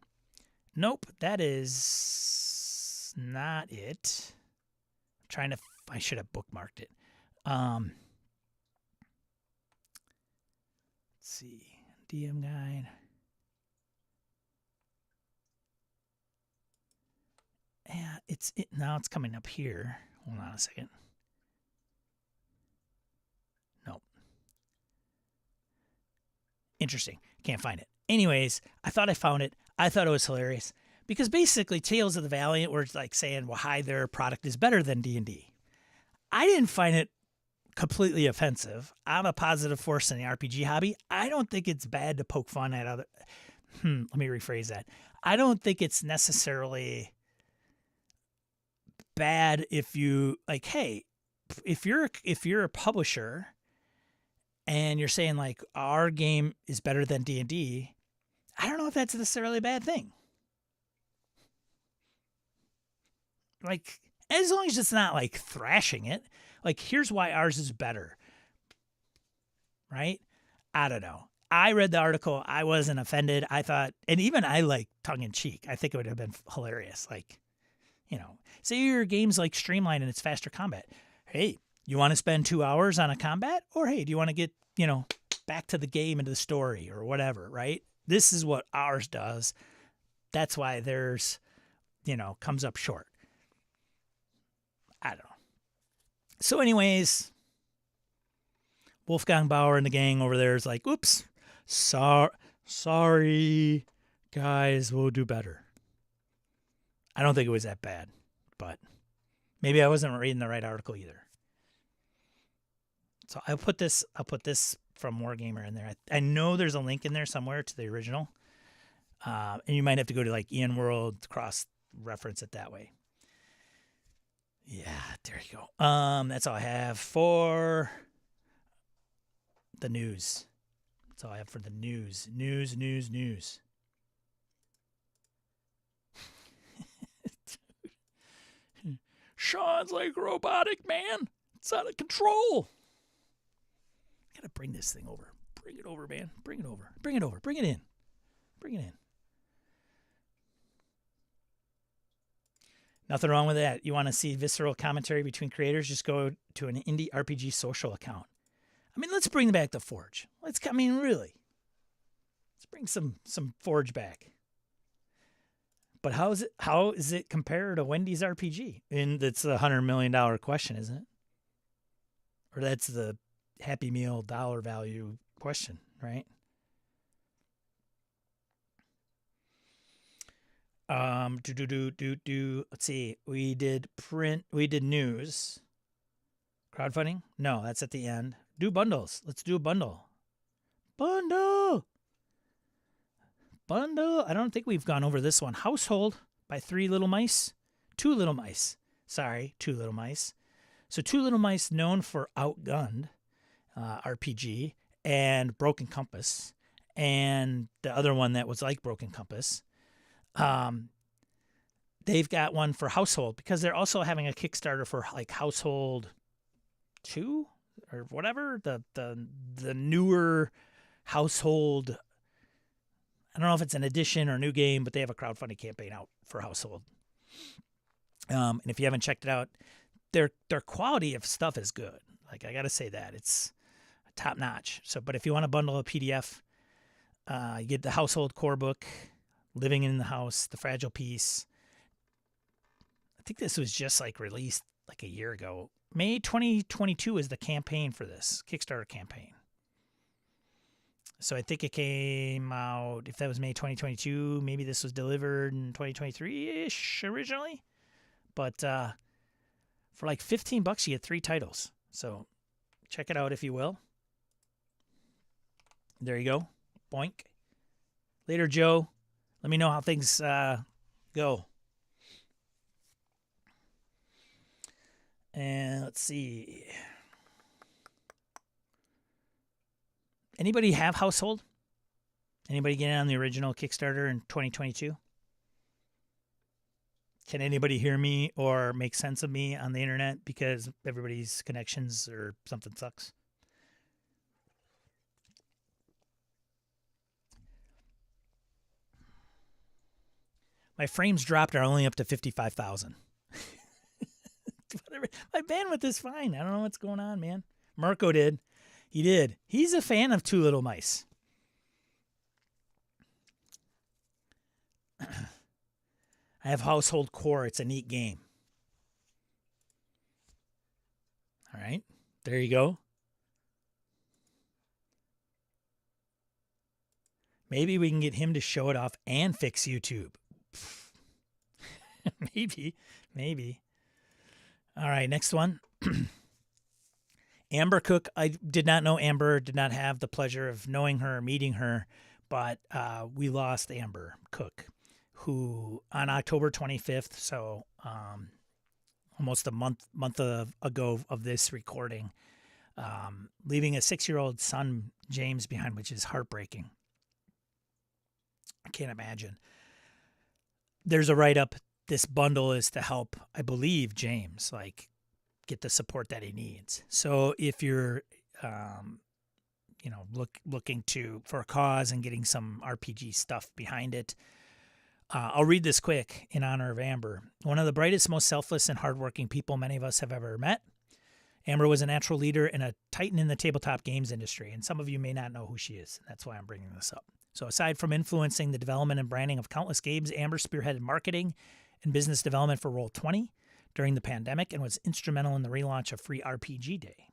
Nope, that is not it. I should have bookmarked it. Let's see. DM guide. Yeah, now it's coming up here. Hold on a second. Nope. Interesting. Can't find it. Anyways, I thought I found it. I thought it was hilarious because basically Tales of the Valiant were like saying, well, hi, their product is better than D&D. I didn't find it completely offensive. I'm a positive force in the RPG hobby. I don't think it's bad to poke fun at other. Let me rephrase that. I don't think it's necessarily bad if you like, hey, if you're a publisher and you're saying like our game is better than D&D, I don't know if that's necessarily a bad thing. Like, as long as it's not like thrashing it, like here's why ours is better. Right? I don't know. I read the article. I wasn't offended. I thought, and even I like tongue in cheek. I think it would have been hilarious. Like, say your game's like streamlined and it's faster combat. Hey, you want to spend 2 hours on a combat? Or hey, do you want to get, back to the game and the story or whatever, right? This is what ours does. That's why theirs, comes up short. I don't know. So anyways, Wolfgang Bauer and the gang over there is like, oops, sorry, guys, we'll do better. I don't think it was that bad, but maybe I wasn't reading the right article either. So I'll put this from Wargamer in there. I know there's a link in there somewhere to the original. And you might have to go to like Ian World, cross-reference it that way. Yeah, there you go. That's all I have for the news. That's all I have for the news. News. Sean's like robotic, man. It's out of control. Gotta bring this thing over. Bring it over, man. Bring it over. Bring it in. Nothing wrong with that. You want to see visceral commentary between creators? Just go to an indie RPG social account. I mean, let's bring back the Forge. Really. Let's bring some Forge back. But how is it compared to Wendy's RPG? And that's the $100 million question, isn't it? Or that's the Happy Meal dollar value question, right? Let's see. We did news. Crowdfunding? No, that's at the end. Do bundles. Let's do a bundle. Bundle. I don't think we've gone over this one. Household by Two Little Mice. Sorry, Two Little Mice. So Two Little Mice, known for Outgunned RPG and Broken Compass, and the other one that was like Broken Compass. They've got one for Household because they're also having a Kickstarter for like Household 2 or whatever, the newer Household. I don't know if it's an addition or new game, but they have a crowdfunding campaign out for Household. And if you haven't checked it out, their quality of stuff is good. Like, I got to say that. It's top notch. So, but if you want to bundle a PDF, you get the Household Core Book, Living in the House, The Fragile Piece. I think this was just like released like a year ago. May 2022 is the campaign for this Kickstarter campaign. So I think it came out, if that was May 2022, maybe this was delivered in 2023-ish originally. But for like $15, you get 3 titles. So check it out if you will. There you go. Boink. Later, Joe. Let me know how things go. And let's see. Anybody have Household? Anybody get in on the original Kickstarter in 2022? Can anybody hear me or make sense of me on the internet because everybody's connections or something sucks? My frames dropped are only up to 55,000. My bandwidth is fine. I don't know what's going on, man. Marco did. He did. He's a fan of Two Little Mice. I have Household Core. It's a neat game. All right. There you go. Maybe we can get him to show it off and fix YouTube. Maybe. All right, next one. Amber Cook. I did not know Amber, did not have the pleasure of knowing her or meeting her, but we lost Amber Cook, who on October 25th, so almost a month ago of this recording, leaving a 6-year-old son, James, behind, which is heartbreaking. I can't imagine. There's a write-up. This bundle is to help, I believe, James, like, get the support that he needs. So if you're, looking for a cause and getting some RPG stuff behind it, I'll read this quick in honor of Amber. One of the brightest, most selfless, and hardworking people many of us have ever met. Amber was a natural leader and a titan in the tabletop games industry, and some of you may not know who she is. That's why I'm bringing this up. So aside from influencing the development and branding of countless games, Amber spearheaded marketing and business development for Roll20 during the pandemic and was instrumental in the relaunch of Free RPG Day,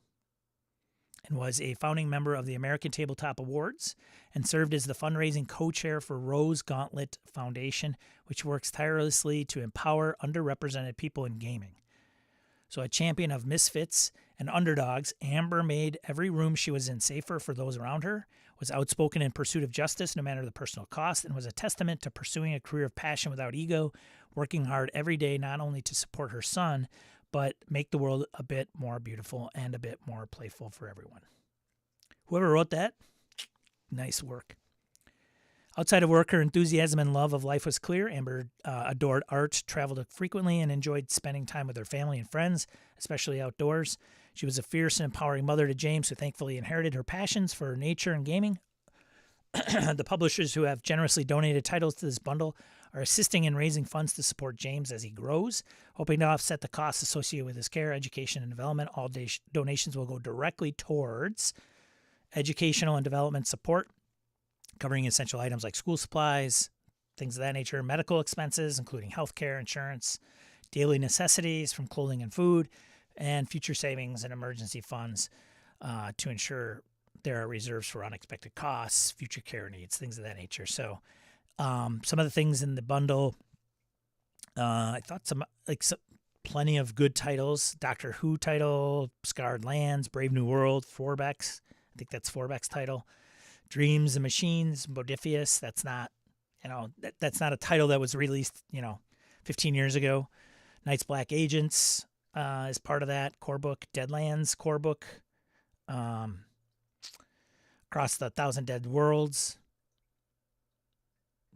and was a founding member of the American Tabletop Awards and served as the fundraising co-chair for Rose Gauntlet Foundation, which works tirelessly to empower underrepresented people in gaming. So a champion of misfits and underdogs, Amber made every room she was in safer for those around her, was outspoken in pursuit of justice no matter the personal cost, and was a testament to pursuing a career of passion without ego, working hard every day not only to support her son, but make the world a bit more beautiful and a bit more playful for everyone. Whoever wrote that, nice work. Outside of work, her enthusiasm and love of life was clear. Amber adored art, traveled frequently, and enjoyed spending time with her family and friends, especially outdoors. She was a fierce and empowering mother to James, who thankfully inherited her passions for nature and gaming. The publishers who have generously donated titles to this bundle are assisting in raising funds to support James as he grows, hoping to offset the costs associated with his care, education, and development. All donations will go directly towards educational and development support, covering essential items like school supplies, things of that nature, medical expenses, including healthcare, insurance, daily necessities from clothing and food, and future savings and emergency funds to ensure there are reserves for unexpected costs, future care needs, things of that nature. So some of the things in the bundle, I thought plenty of good titles. Doctor Who title, Scarred Lands, Brave New World, Forbeck's. I think that's Forbeck's title. Dreams and Machines, Modifius. That's not, that's not a title that was released, 15 years ago. Night's Black Agents is part of that core book. Deadlands core book. Across the Thousand Dead Worlds,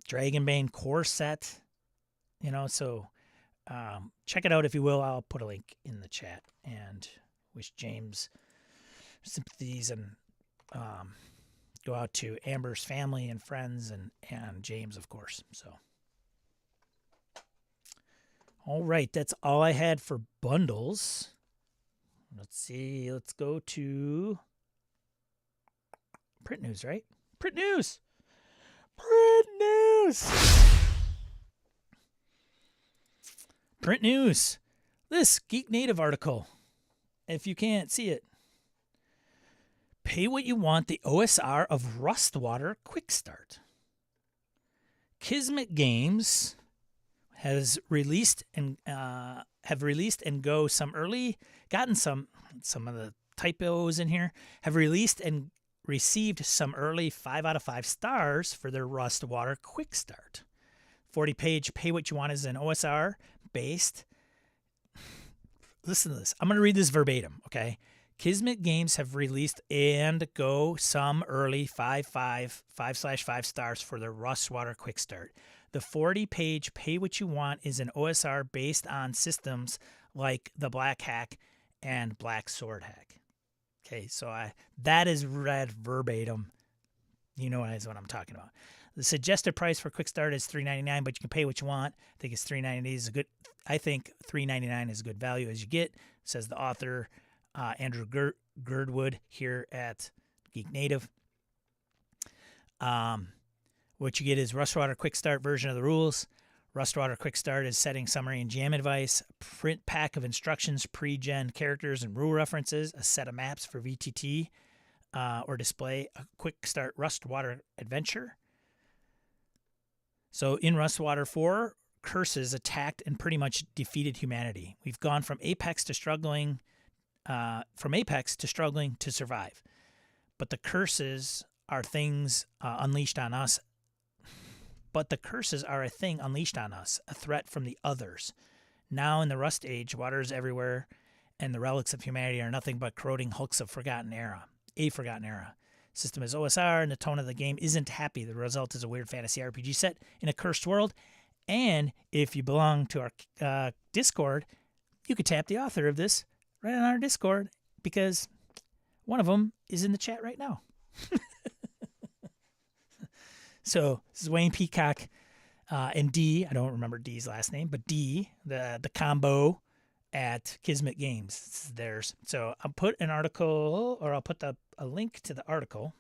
Dragonbane core set, so check it out if you will. I'll put a link in the chat, and wish James sympathies, and go out to Amber's family and friends, and James, of course. So, all right, that's all I had for bundles. Let's see. Let's go to print news, right? Print news. Print news. Print news. This Geek Native article, if you can't see it. Pay what you want, the OSR of Rustwater Quick Start. Kismet Games has released and gotten some of the typos in here, have released and received some early 5 out of 5 stars for their Rustwater Quick Start. 40-page Pay What You Want is an OSR based. Listen to this. I'm going to read this verbatim, okay? Kismet Games have released and go some early 5/5 stars for their Rustwater Quick Start. The 40-page Pay What You Want is an OSR based on systems like the Black Hack and Black Sword Hack. Okay, so that is read verbatim. You know what I'm talking about. The suggested price for Quick Start is $3.99, but you can pay what you want. I think it's $3.99 is a good. I think $3.99 is a good value as you get, says the author Andrew Girdwood here at Geek Native. What you get is Rustwater Quick Start version of the rules. Rustwater Quick Start is setting, summary, and jam advice, print pack of instructions, pre-gen characters and rule references, a set of maps for VTT, or display a Quick Start Rustwater adventure. So in Rustwater 4, curses attacked and pretty much defeated humanity. We've gone from apex to struggling to survive. But the curses are things unleashed on us. But the curses are a thing unleashed on us, a threat from the others. Now in the Rust Age, water is everywhere, and the relics of humanity are nothing but corroding hulks of a forgotten era. System is OSR, and the tone of the game isn't happy. The result is a weird fantasy RPG set in a cursed world. And if you belong to our Discord, you could tap the author of this right on our Discord, because one of them is in the chat right now. So this is Wayne Peacock and D. I don't remember D's last name, but D, the combo at Kismet Games. It's theirs. So I'll put an article, or I'll put a link to the article,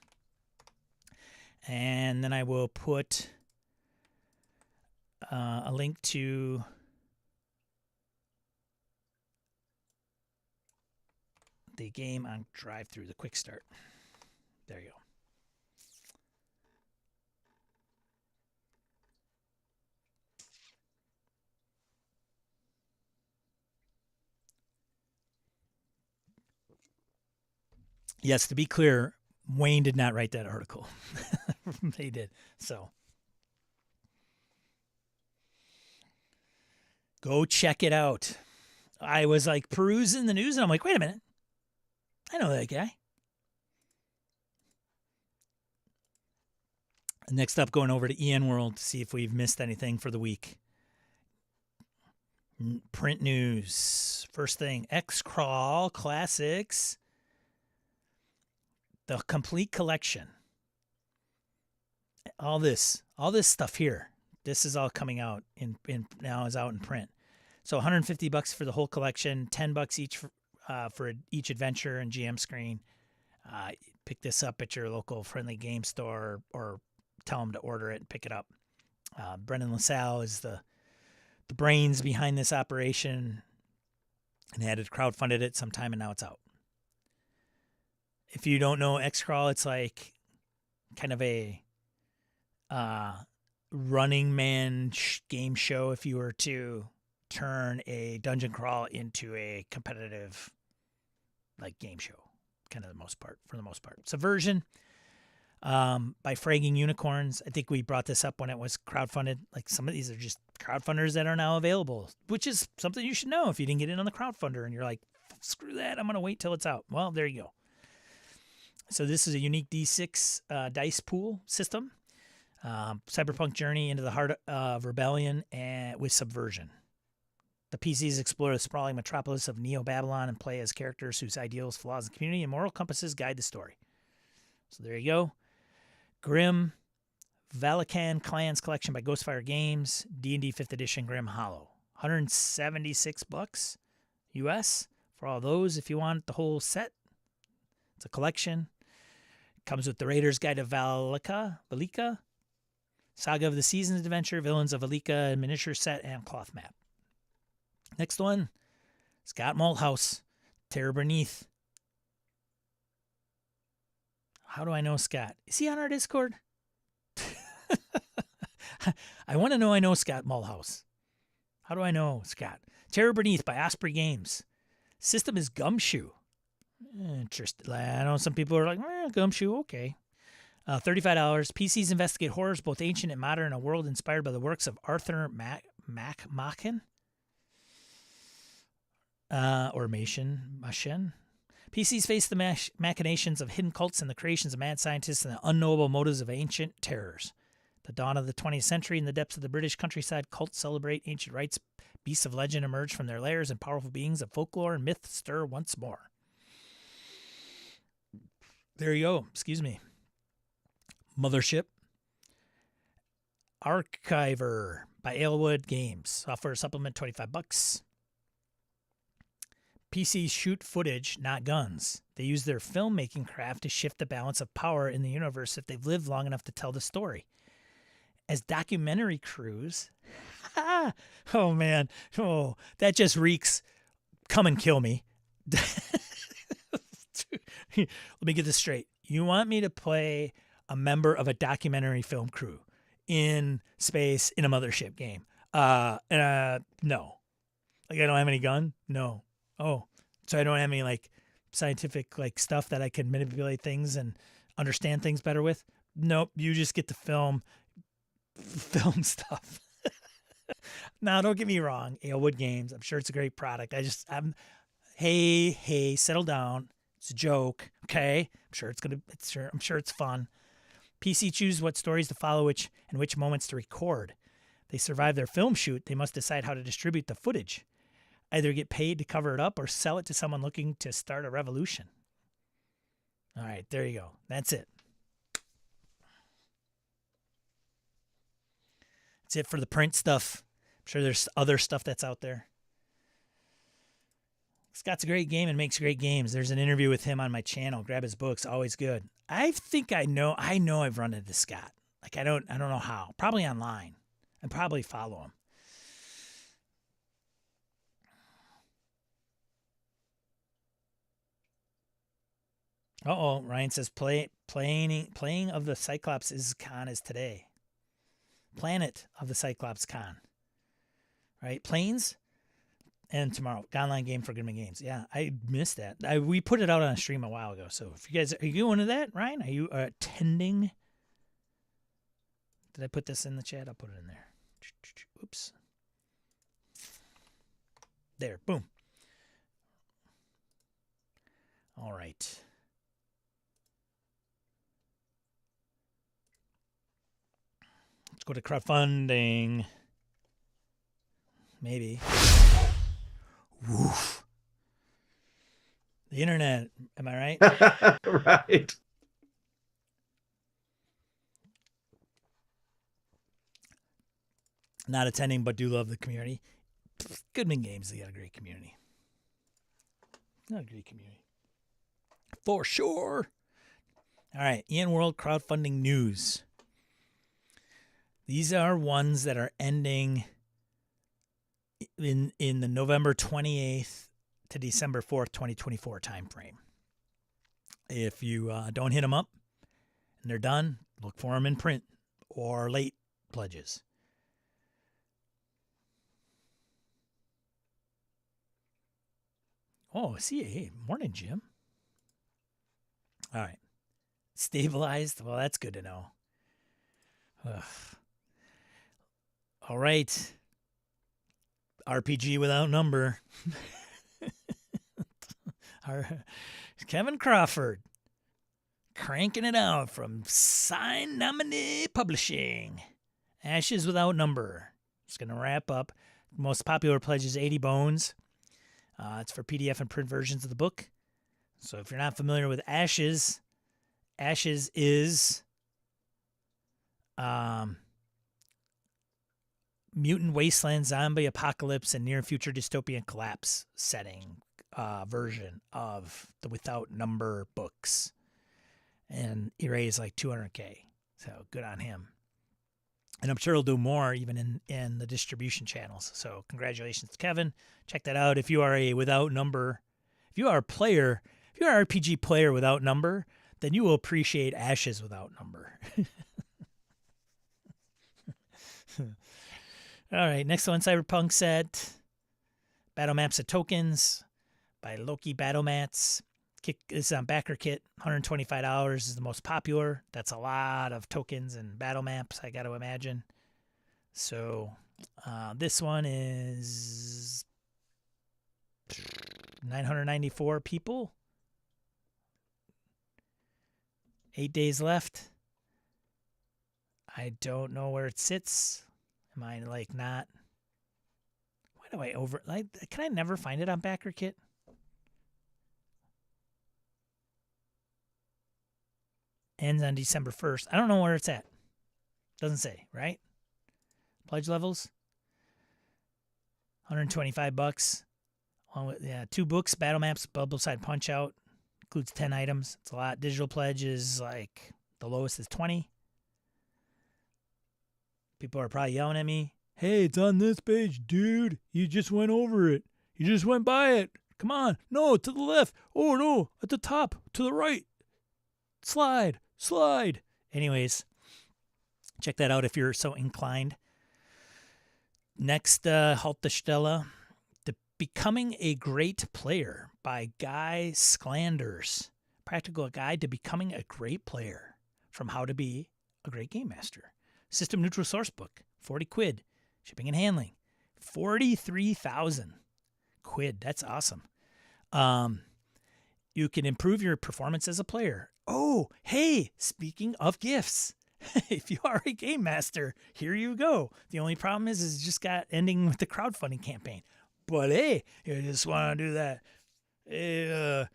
and then I will put a link to the game on Drive Through, the Quick Start. There you go. Yes, to be clear, Wayne did not write that article. They did. So go check it out. I was like perusing the news, and I'm like, wait a minute. I know that guy. Next up, going over to EN World to see if we've missed anything for the week. Print news. First thing, X-Crawl Classics. The complete collection. All this stuff here. This is all coming out in now is out in print. So $150 for the whole collection, $10 each for each adventure and GM screen. Pick this up at your local friendly game store or tell them to order it and pick it up. Brendan LaSalle is the brains behind this operation and had crowdfunded it sometime, and now it's out. If you don't know X-Crawl, it's like kind of a Running Man game show if you were to turn a dungeon crawl into a competitive like game show, kind of for the most part. Subversion by Fragging Unicorns. I think we brought this up when it was crowdfunded. Like some of these are just crowdfunders that are now available, which is something you should know if you didn't get in on the crowdfunder and you're like, screw that, I'm going to wait till it's out. Well, there you go. So this is a unique D6 dice pool system. Cyberpunk journey into the heart of rebellion and with Subversion. The PCs explore the sprawling metropolis of Neo-Babylon and play as characters whose ideals, flaws, and community and moral compasses guide the story. So there you go. Grim Valakan Clans Collection by Ghostfire Games. D&D 5th Edition Grim Hollow. $176 US for all those if you want the whole set. It's a collection. Comes with the Raider's Guide to Valika, Saga of the Seasons Adventure, Villains of Valika, miniature set, and cloth map. Next one, Scott Malthouse, Terror Beneath. How do I know Scott? Is he on our Discord? I want to know I know Scott Malthouse. How do I know Scott? Terror Beneath by Osprey Games. System is Gumshoe. Interesting. I know some people are like, Gumshoe, okay. $35. PCs investigate horrors, both ancient and modern, in a world inspired by the works of Arthur Machen. Or Machen. PCs face the machinations of hidden cults and the creations of mad scientists and the unknowable motives of ancient terrors. The dawn of the 20th century, in the depths of the British countryside, cults celebrate ancient rites. Beasts of legend emerge from their lairs, and powerful beings of folklore and myth stir once more. There you go. Excuse me. Mothership. Archiver by Alewood Games. Software supplement, $25. PCs shoot footage, not guns. They use their filmmaking craft to shift the balance of power in the universe if they've lived long enough to tell the story. As documentary crews, oh man, that just reeks, come and kill me. Let me get this straight. You want me to play a member of a documentary film crew in space in a mothership game? No. Like I don't have any gun? No. Oh, so I don't have any like scientific like stuff that I can manipulate things and understand things better with? Nope. You just get to film stuff. Now, don't get me wrong. Alewood Games. I'm sure it's a great product. Hey, settle down. It's a joke. Okay. I'm sure it's fun. PC choose what stories to follow and which moments to record. They survive their film shoot. They must decide how to distribute the footage. Either get paid to cover it up or sell it to someone looking to start a revolution. All right, there you go. That's it. That's it for the print stuff. I'm sure there's other stuff that's out there. Scott's a great game and makes great games. There's an interview with him on my channel. Grab his books, always good. I think I know I've run into Scott. Like I don't know how. Probably online. I probably follow him. Ryan says playing of the Cyclops Con is today. Planet of the Cyclops Con. Right? Planes? And tomorrow, online game for Goodman Games. Yeah, I missed that. We put it out on a stream a while ago. So if you guys are you going to that, Ryan? Are you attending? Did I put this in the chat? I'll put it in there. Oops. There, boom. All right. Let's go to crowdfunding. Maybe. Woof. The internet, am I right? Right. Not attending, but do love the community. Goodman Games, they got a great community. Not a great community. For sure. All right, Ian World crowdfunding news. These are ones that are ending in the November 28th to December 4th, 2024 timeframe. If you don't hit them up and they're done, look for them in print or late pledges. Oh, see, hey, morning, Jim. All right. Stabilized? Well, that's good to know. Ugh. All right. RPG without number. Kevin Crawford cranking it out from Sign Nominee Publishing. Ashes Without Number. It's going to wrap up. Most popular pledge is 80 bones. It's for PDF and print versions of the book. So if you're not familiar with Ashes, Ashes is mutant wasteland, zombie apocalypse, and near future dystopian collapse setting version of the Without Number books. And he raised like $200K. So good on him. And I'm sure he'll do more even in the distribution channels. So congratulations to Kevin. Check that out. If you are a Without Number, if you are a player, if you're an RPG player without number, then you will appreciate Ashes Without Number. All right, next one, Cyberpunk set. Battle Maps and Tokens by Loki Battle Mats. This is on backer kit. $125 is the most popular. That's a lot of tokens and battle maps, I got to imagine. So this one is 994 people. 8 days left. I don't know where it sits. Am I like not? Why do I can I never find it on backer kit? Ends on December 1st. I don't know where it's at. Doesn't say, right? Pledge levels. $125. Along with 2 books, Battle Maps, Bubble Side Punch Out. Includes 10 items. It's a lot. Digital pledge is like the lowest is 20. People are probably yelling at me. Hey, it's on this page, dude. You just went over it. You just went by it. Come on. No, to the left. Oh, no. At the top. To the right. Slide. Anyways, check that out if you're so inclined. Next, Haltestelle, Becoming a Great Player by Guy Sklanders. Practical guide to becoming a great player from how to be a great game master. System neutral source book, 40 quid. Shipping and handling, 43,000 quid. That's awesome. You can improve your performance as a player. Oh, hey, speaking of gifts, if you are a game master, here you go. The only problem is it just got ending with the crowdfunding campaign. But hey, you just want to do that. Hey,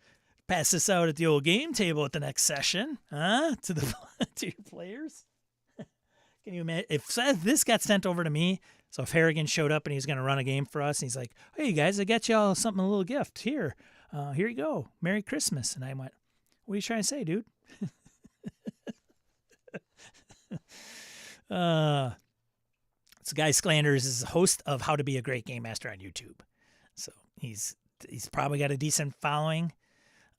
pass this out at the old game table at the next session, huh? To your players. Can you imagine if this got sent over to me? So if Harrigan showed up and he's going to run a game for us, and he's like, "Hey guys, I got y'all something, a little gift here. Here you go. Merry Christmas." And I went, "What are you trying to say, dude?" So Guy Sklanders is the host of How to Be a Great Game Master on YouTube. So he's probably got a decent following,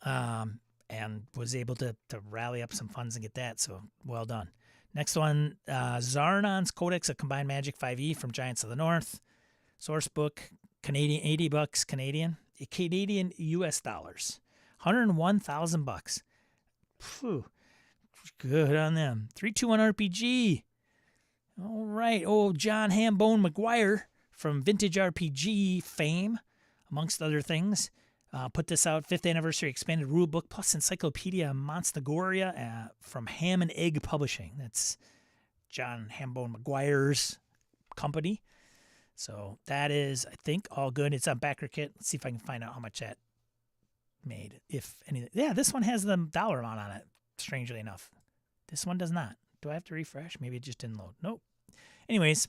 and was able to rally up some funds and get that. So well done. Next one, Zarnon's Codex of Combined Magic 5e from Giants of the North. Source book, Canadian, $80 Canadian US dollars. $101,000. Phew. Good on them. 321 RPG. All right. Oh, John Hambone McGuire from Vintage RPG fame, amongst other things. Put this out, 5th anniversary expanded rule book plus Encyclopedia Monstegoria from Ham and Egg Publishing. That's John Hambone McGuire's company. So that is, I think, all good. It's on backer kit. Let's see if I can find out how much that made, if anything. Yeah, this one has the dollar amount on it, strangely enough. This one does not. Do I have to refresh? Maybe it just didn't load. Nope. Anyways,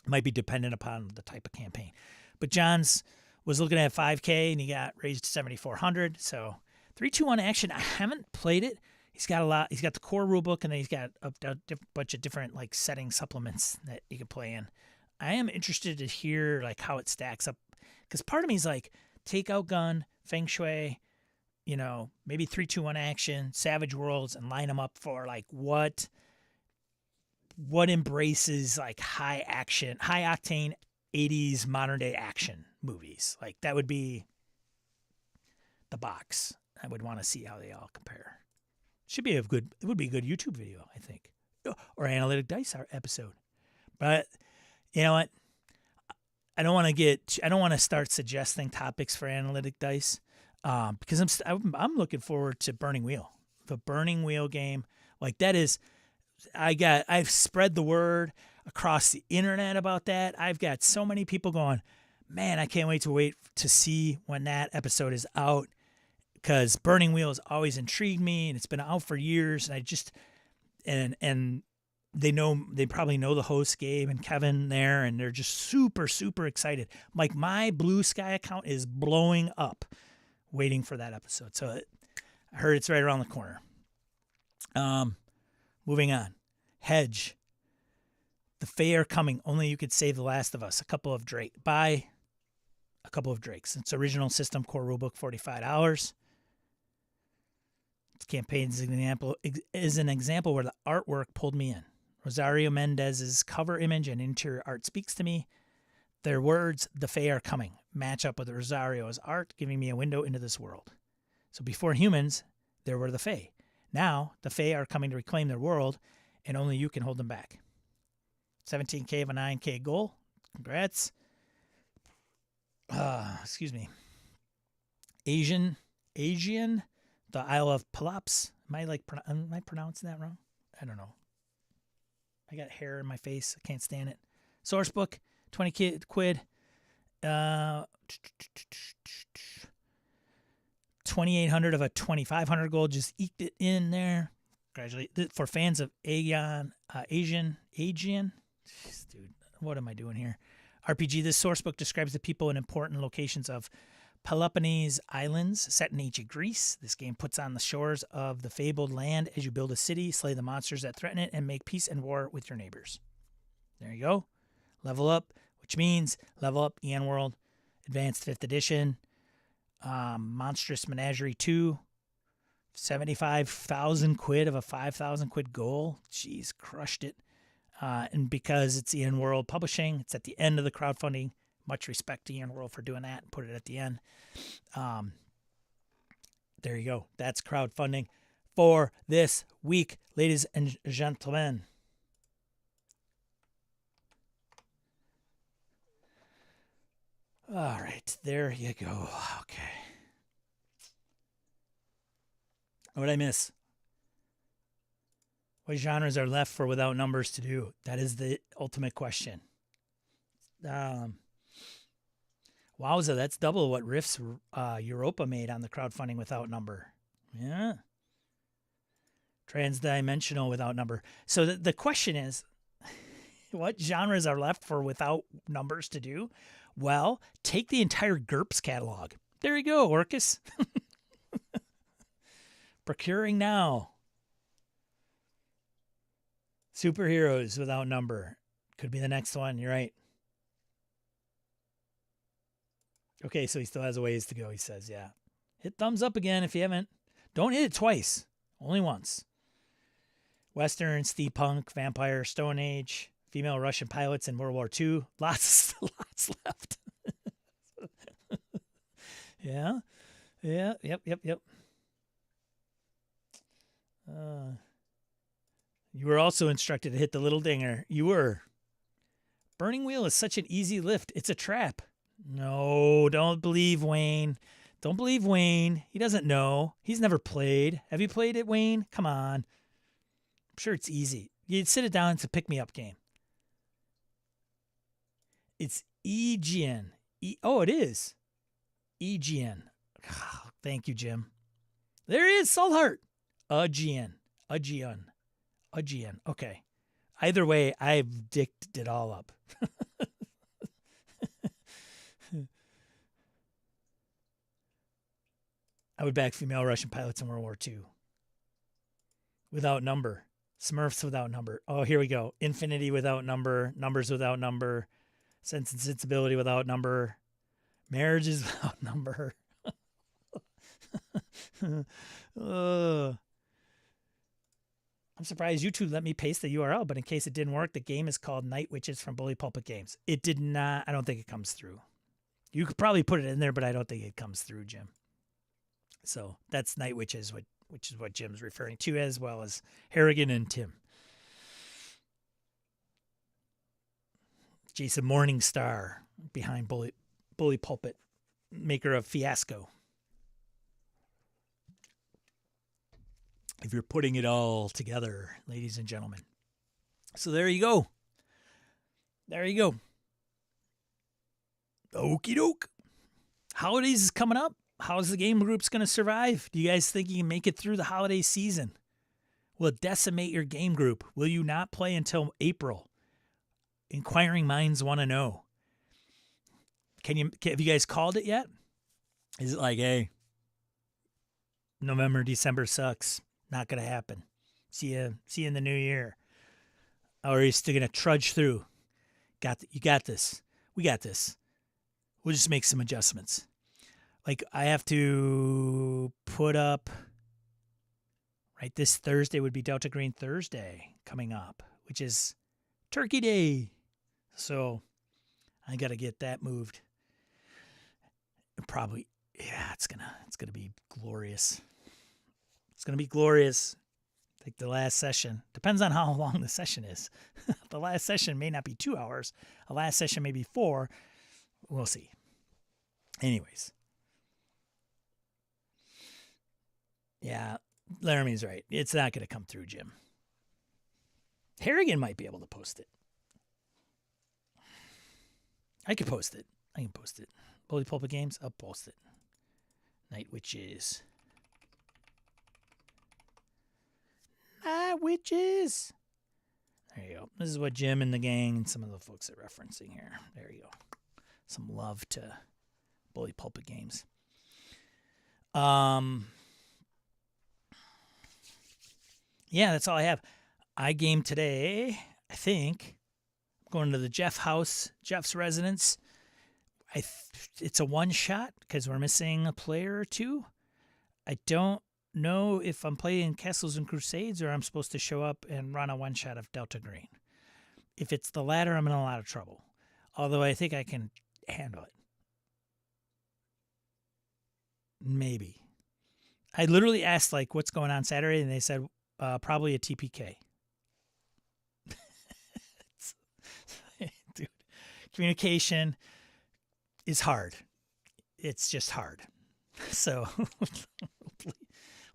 Might be dependent upon the type of campaign. But John's was looking at 5K and he got raised to 7,400. So 3-2-1 action. I haven't played it. He's got a lot. He's got the core rulebook and then he's got a bunch of different like setting supplements that you can play in. I am interested to hear like how it stacks up because part of me is like takeout gun, feng shui, maybe 3-2-1 action, Savage Worlds, and line them up for like what embraces like high action, high octane 80s modern day action movies. Like that would be the box. I would want to see how they all compare. It would be a good YouTube video, I think, or Analytic Dice episode. But you know what? I don't want to start suggesting topics for Analytic Dice because I'm looking forward to Burning Wheel, the Burning Wheel game. Like that is, I've spread the word across the internet about that. I've got so many people going, man, I can't wait to see when that episode is out. Because Burning Wheel has always intrigued me, and it's been out for years. And I just and they probably know the hosts, Gabe and Kevin there, and they're just super, super excited. Like my Blue Sky account is blowing up, waiting for that episode. So I heard it's right around the corner. Moving on, Hedge. The Fae are coming. Only you could save the last of us. A couple of Drakes. It's original system core rulebook, $45. Campaign is an example where the artwork pulled me in. Rosario Mendez's cover image and interior art speaks to me. Their words, the Fae are coming, match up with Rosario's art, giving me a window into this world. So before humans, there were the Fae. Now, the Fae are coming to reclaim their world, and only you can hold them back. 17K of a 9K goal. Congrats. Excuse me. Asian, the Isle of Pelops. Am I pronouncing that wrong? I don't know. I got hair in my face. I can't stand it. Source book, 20 quid. 2,800 of a 2,500 gold. Just eked it in there. Congratulations. For fans of Asian. Jeez, dude, what am I doing here? RPG. This source book describes the people and important locations of Peloponnese Islands set in ancient Greece. This game puts on the shores of the fabled land as you build a city, slay the monsters that threaten it, and make peace and war with your neighbors. There you go. Level up, which means level up Eon World, Advanced 5th Edition, Monstrous Menagerie 2, 75,000 quid of a 5,000 quid goal. Jeez, crushed it. And because it's Eon World Publishing, it's at the end of the crowdfunding. Much respect to Eon World for doing that and put it at the end. There you go. That's crowdfunding for this week, ladies and gentlemen. All right, there you go. Okay. What did I miss? What genres are left for Without Numbers to do? That is the ultimate question. Wowza, that's double what Riffs Europa made on the crowdfunding Without Number. Yeah. Transdimensional Without Number. So the question is, what genres are left for Without Numbers to do? Well, take the entire GURPS catalog. There you go, Orcus. Procuring now. Superheroes Without Number. Could be the next one. You're right. Okay, so he still has a ways to go, he says, yeah. Hit thumbs up again if you haven't. Don't hit it twice. Only once. Western, steampunk, vampire, Stone Age, female Russian pilots in World War II. Lots left. Yeah. Yeah, yep. You were also instructed to hit the little dinger. You were. Burning Wheel is such an easy lift. It's a trap. No, don't believe Wayne. Don't believe Wayne. He doesn't know. He's never played. Have you played it, Wayne? Come on. I'm sure it's easy. You'd sit it down. It's a pick-me-up game. It's Aegean. Oh, it is. Aegean. Oh, thank you, Jim. There he is, Saltheart. Aegean. Okay. Either way, I've dicked it all up. I would back female Russian pilots in World War II. Without number. Smurfs without number. Oh, here we go. Infinity without number. Numbers without number. Sense and Sensibility without number. Marriages without number. I'm surprised YouTube let me paste the URL, but in case it didn't work, the game is called Night Witches from Bully Pulpit Games. It did not. I don't think it comes through. You could probably put it in there, but I don't think it comes through, Jim. So that's Night Witches, which is what Jim's referring to, as well as Harrigan and Tim. Jason Morningstar behind Bully Pulpit, maker of Fiasco. If you're putting it all together, ladies and gentlemen. So there you go. There you go. Okie doke. Holidays is coming up. How's the game groups going to survive? Do you guys think you can make it through the holiday season? Will it decimate your game group? Will you not play until April? Inquiring minds want to know. Have you guys called it yet? Is it like, hey, November, December sucks. Not going to happen. See you in the new year. Or are you still going to trudge through? You got this. We got this. We'll just make some adjustments. Like, I have to put up, right, this Thursday would be Delta Green Thursday coming up, which is Turkey Day. So I got to get that moved. Probably, yeah, it's gonna be glorious. It's going to be glorious. Like the last session. Depends on how long the session is. The last session may not be 2 hours. The last session may be 4. We'll see. Anyways. Yeah, Laramie's right. It's not going to come through, Jim. Harrigan might be able to post it. I can post it. Bully Pulpit Games, I'll post it. Night Witches. Witches. There you go. This is what Jim and the gang and some of the folks are referencing here. There you go. Some love to Bully Pulpit Games. Yeah, that's all I have. I game today, I think. I'm going to the Jeff's residence. It's a one-shot because we're missing a player or two. I don't know if I'm playing Castles and Crusades or I'm supposed to show up and run a one-shot of Delta Green. If it's the latter, I'm in a lot of trouble. Although I think I can handle it. Maybe. I literally asked, like, what's going on Saturday, and they said probably a TPK. Dude, communication is hard. It's just hard. So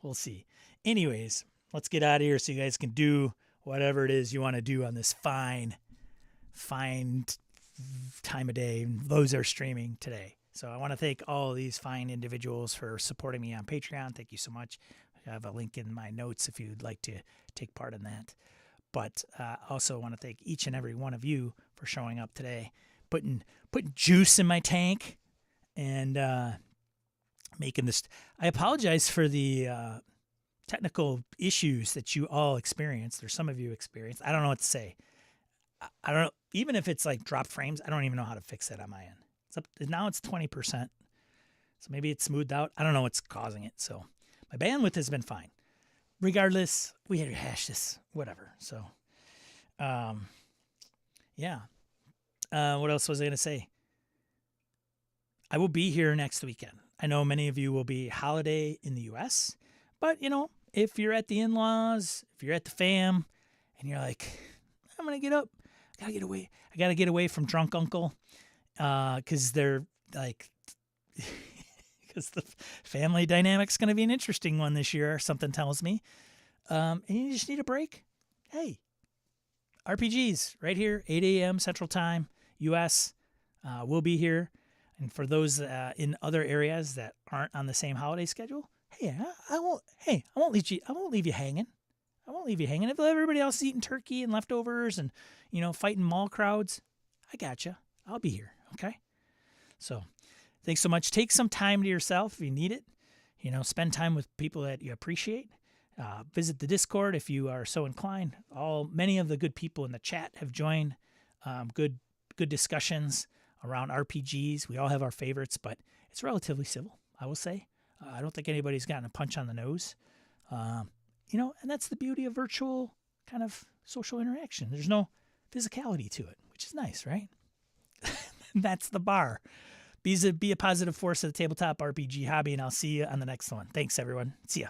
we'll see. Anyways, let's get out of here so you guys can do whatever it is you want to do on this fine time of day. Those are streaming today. So I want to thank all of these fine individuals for supporting me on Patreon. Thank you so much. I have a link in my notes if you'd like to take part in that. But also want to thank each and every one of you for showing up today, putting juice in my tank, and making this. I apologize for the technical issues that you all experienced, or some of you experienced. I don't know what to say. I don't know. Even if it's like dropped frames, I don't even know how to fix it on my end. Now it's 20%. So maybe it's smoothed out. I don't know what's causing it. So my bandwidth has been fine. Regardless, we had to hash this, whatever. So, yeah. What else was I going to say? I will be here next weekend. I know many of you will be holiday in the U.S., but, if you're at the in-laws, if you're at the fam, and you're like, I'm going to get up. I got to get away from drunk uncle, because they're like... because the family dynamic's going to be an interesting one this year, something tells me. And you just need a break. Hey, RPGs right here, 8 a.m. Central Time, U.S. We'll be here. And for those in other areas that aren't on the same holiday schedule, hey, I won't leave you hanging. I won't leave you hanging. If everybody else is eating turkey and leftovers and, fighting mall crowds, I gotcha. I'll be here. Okay. So thanks so much. Take some time to yourself if you need it. spend time with people that you appreciate. Visit the Discord if you are so inclined. Many of the good people in the chat have joined. Good discussions around RPGs. We all have our favorites, but it's relatively civil, I will say. I don't think anybody's gotten a punch on the nose. And that's the beauty of virtual kind of social interaction. There's no physicality to it, which is nice, right? That's the bar. Be a positive force of the tabletop RPG hobby, and I'll see you on the next one. Thanks, everyone. See ya.